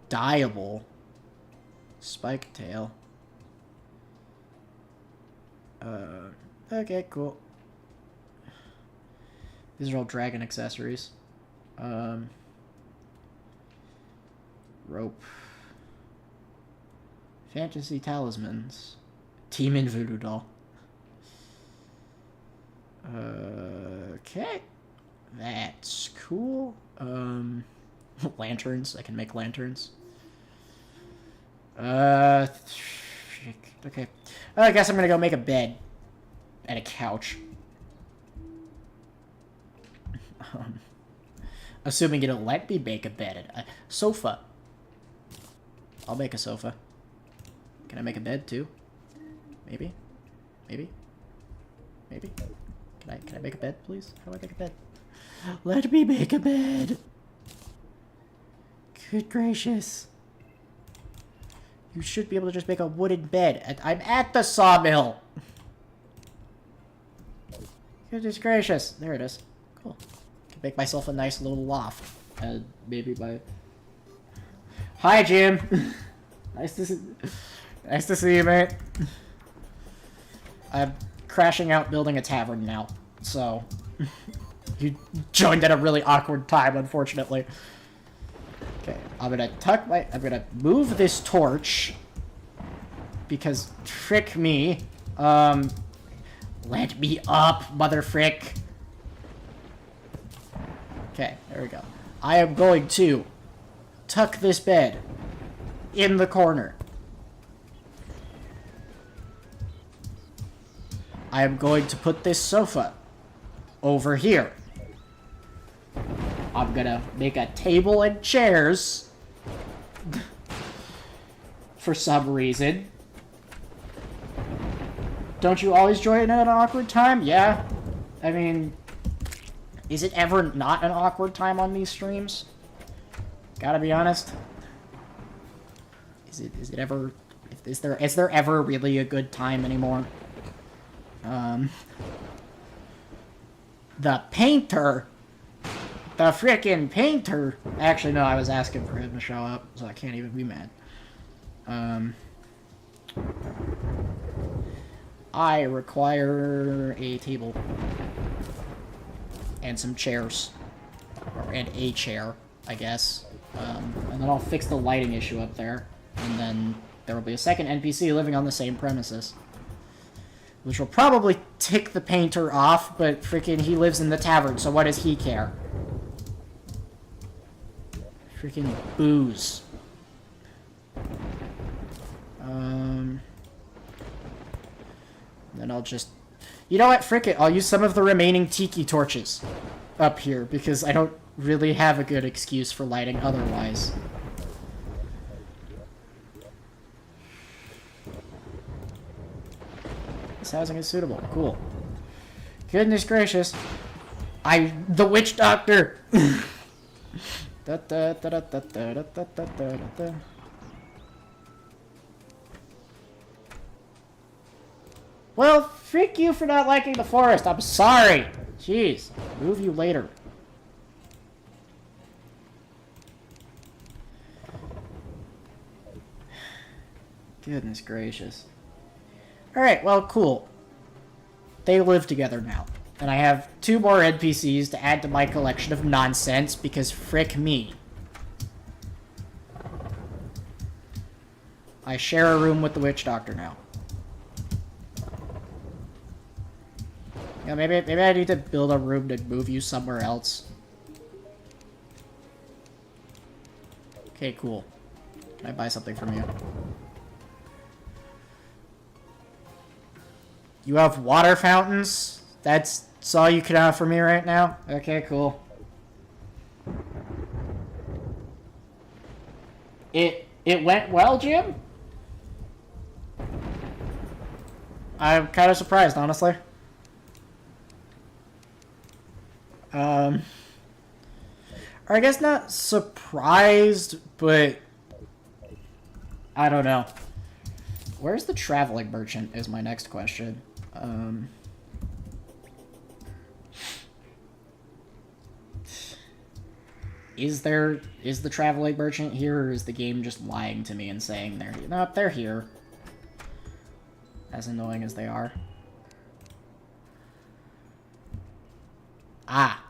Dyeable. Spike tail. Okay, cool. These are all dragon accessories. Rope. Fantasy talismans. Team voodoo doll. Okay. That's cool. Lanterns. I can make lanterns. Okay. I guess I'm gonna go make a bed. And a couch. Assuming it'll let me make a bed and a sofa. I'll make a sofa. Can I make a bed too? Maybe? Maybe? Maybe? Can I make a bed, please? How do I make a bed? Let me make a bed! Good gracious. You should be able to just make a wooden bed. I'm at the sawmill! Goodness gracious. There it is. Cool. Can make myself a nice little loft. Maybe by... Hi, Jim! Nice to see you, mate. I'm crashing out building a tavern now, so... You joined at a really awkward time, unfortunately. Okay, I'm gonna move this torch. Because, frick me. Let me up, mother frick. Okay, there we go. I am going to tuck this bed in the corner. I am going to put this sofa over here. I'm gonna make a table and chairs for some reason. Don't you always join at an awkward time? Yeah. I mean, is it ever not an awkward time on these streams? Gotta be honest. Is it ever... Is there ever really a good time anymore? The painter... The frickin' painter... Actually, no, I was asking for him to show up, so I can't even be mad. I require a table. And some chairs. And a chair, I guess. And then I'll fix the lighting issue up there. And then there will be a second NPC living on the same premises. Which will probably tick the painter off, but freaking he lives in the tavern, so what does he care? Freaking booze. Then I'll just... You know what? Frick it. I'll use some of the remaining tiki torches up here, because I don't really have a good excuse for lighting otherwise. This housing is suitable. Cool. Goodness gracious. The witch doctor! Well, freak you for not liking the forest. I'm sorry. Jeez. Move you later. Goodness gracious. Alright, well, cool. They live together now. And I have 2 more NPCs to add to my collection of nonsense, because frick me. I share a room with the witch doctor now. Yeah, maybe I need to build a room to move you somewhere else. Okay, cool. Can I buy something from you? You have water fountains? That's all you can offer me right now? Okay, cool. It went well, Jim? I'm kind of surprised, honestly. Or I guess not surprised, but I don't know. Where's the traveling merchant is my next question. Is the traveling merchant here, or is the game just lying to me and saying they're here? Nope, they're here. As annoying as they are. Ah.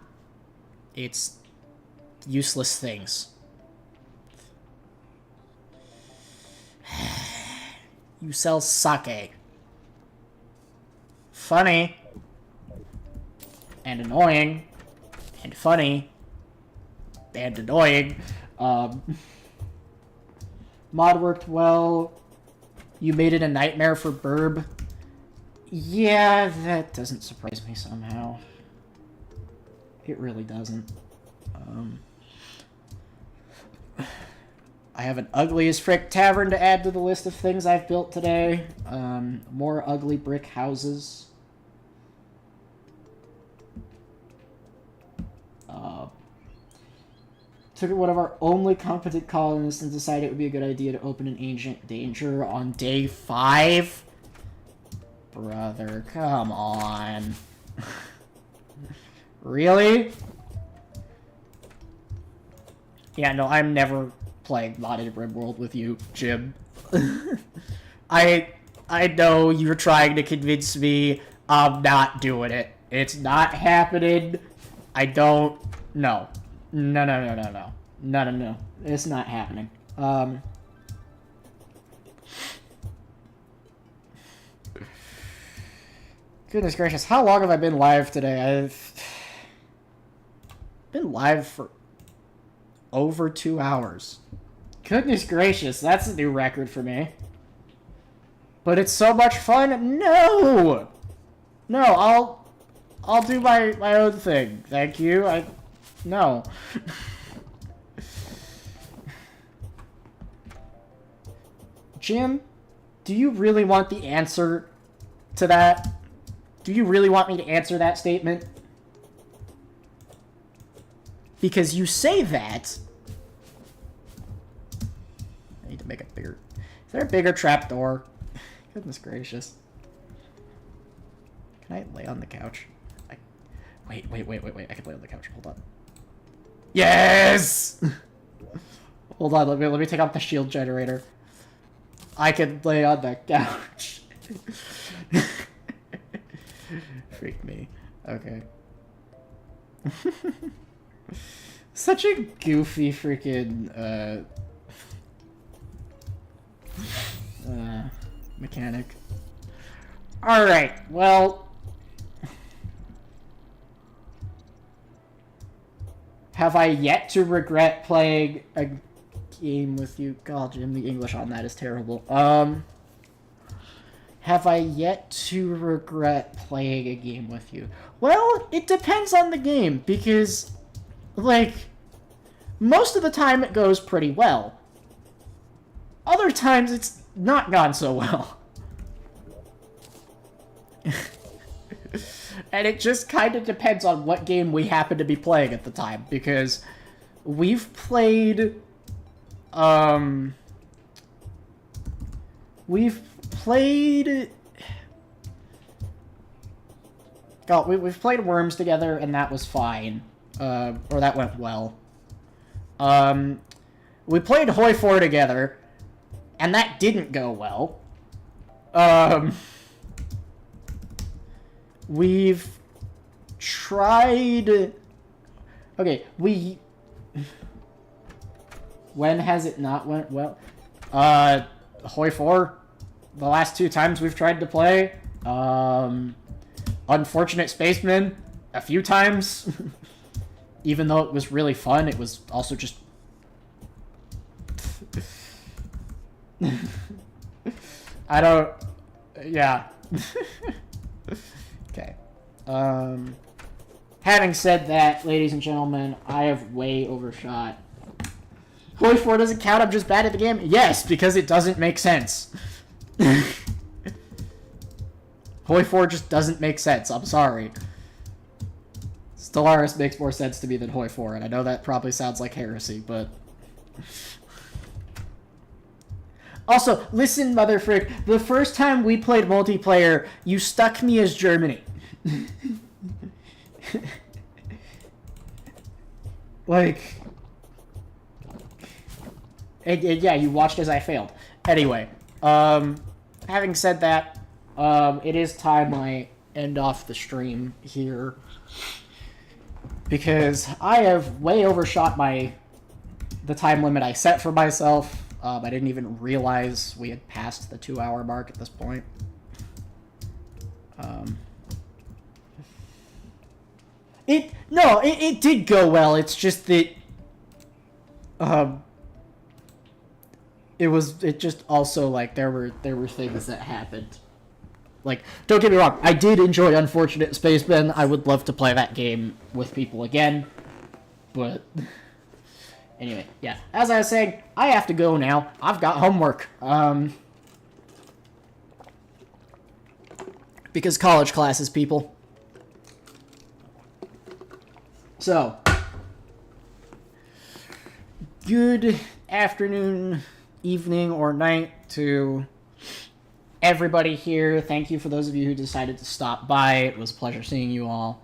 It's useless things. You sell sake. Funny. And annoying. And funny. And annoying. Mod worked well. You made it a nightmare for Burb. Yeah, that doesn't surprise me somehow. It really doesn't. I have an ugly as frick tavern to add to the list of things I've built today. More ugly brick houses. Took one of our only competent colonists and decided it would be a good idea to open an ancient danger on day 5. Brother, come on. Really? Yeah, no, I'm never playing Modded RimWorld with you, Jim. I know you're trying to convince me I'm not doing it. It's not happening. I don't... No. No. It's not happening. Goodness gracious, how long have I been live today? I've been live for over 2 hours. Goodness gracious, that's a new record for me. But it's so much fun. No, I'll do my own thing. Thank you. No. Jim, do you really want the answer to that? Do you really want me to answer that statement? Because you say that. I need to make it bigger. Is there a bigger trapdoor? Goodness gracious. Can I lay on the couch? Wait. I can lay on the couch. Hold on. Yes! Hold on, let me take out the shield generator. I can lay on the couch. Freak me. Okay. Such a goofy freaking mechanic. Alright, well, have I yet to regret playing a game with you? God, Jim, the English on that is terrible. Have I yet to regret playing a game with you? Well, it depends on the game, because, like, most of the time it goes pretty well. Other times it's not gone so well. And it just kind of depends on what game we happen to be playing at the time, because we've played... We've played... God, we've played Worms together, and that was fine. Or that went well. We played Hoi 4 together, and that didn't go well. We've tried... Okay, when has it not went well? Hoi 4, the last 2 times we've tried to play. Unfortunate Spaceman, a few times. Even though it was really fun, it was also just... I don't... Yeah. Okay. Having said that, ladies and gentlemen, I have way overshot. Hoi 4 doesn't count, I'm just bad at the game? Yes, because it doesn't make sense. Hoi 4 just doesn't make sense, I'm sorry. Stellaris makes more sense to me than Hoi 4, and I know that probably sounds like heresy, but... Also, listen, motherfrick, the first time we played multiplayer, you stuck me as Germany. Like... yeah, you watched as I failed. Anyway, having said that, it is time I end off the stream here. Because I have way overshot the time limit I set for myself. I didn't even realize we had passed the 2-hour mark at this point. It did go well. It's just that it just also, like, there were things that happened. Like, don't get me wrong, I did enjoy Unfortunate Spacemen. I would love to play that game with people again. But anyway, yeah. As I was saying, I have to go now. I've got homework. Because college classes, people. So, good afternoon, evening, or night to everybody here. Thank you for those of you who decided to stop by. It was a pleasure seeing you all.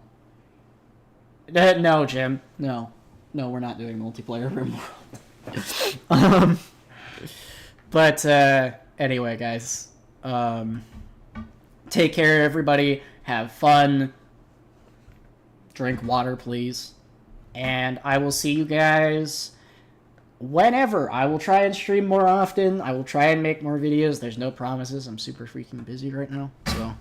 No, Jim. No, we're not doing multiplayer anymore. But anyway, guys. Take care, everybody. Have fun. Drink water, please. And I will see you guys whenever. I will try and stream more often. I will try and make more videos. There's no promises. I'm super freaking busy right now, so...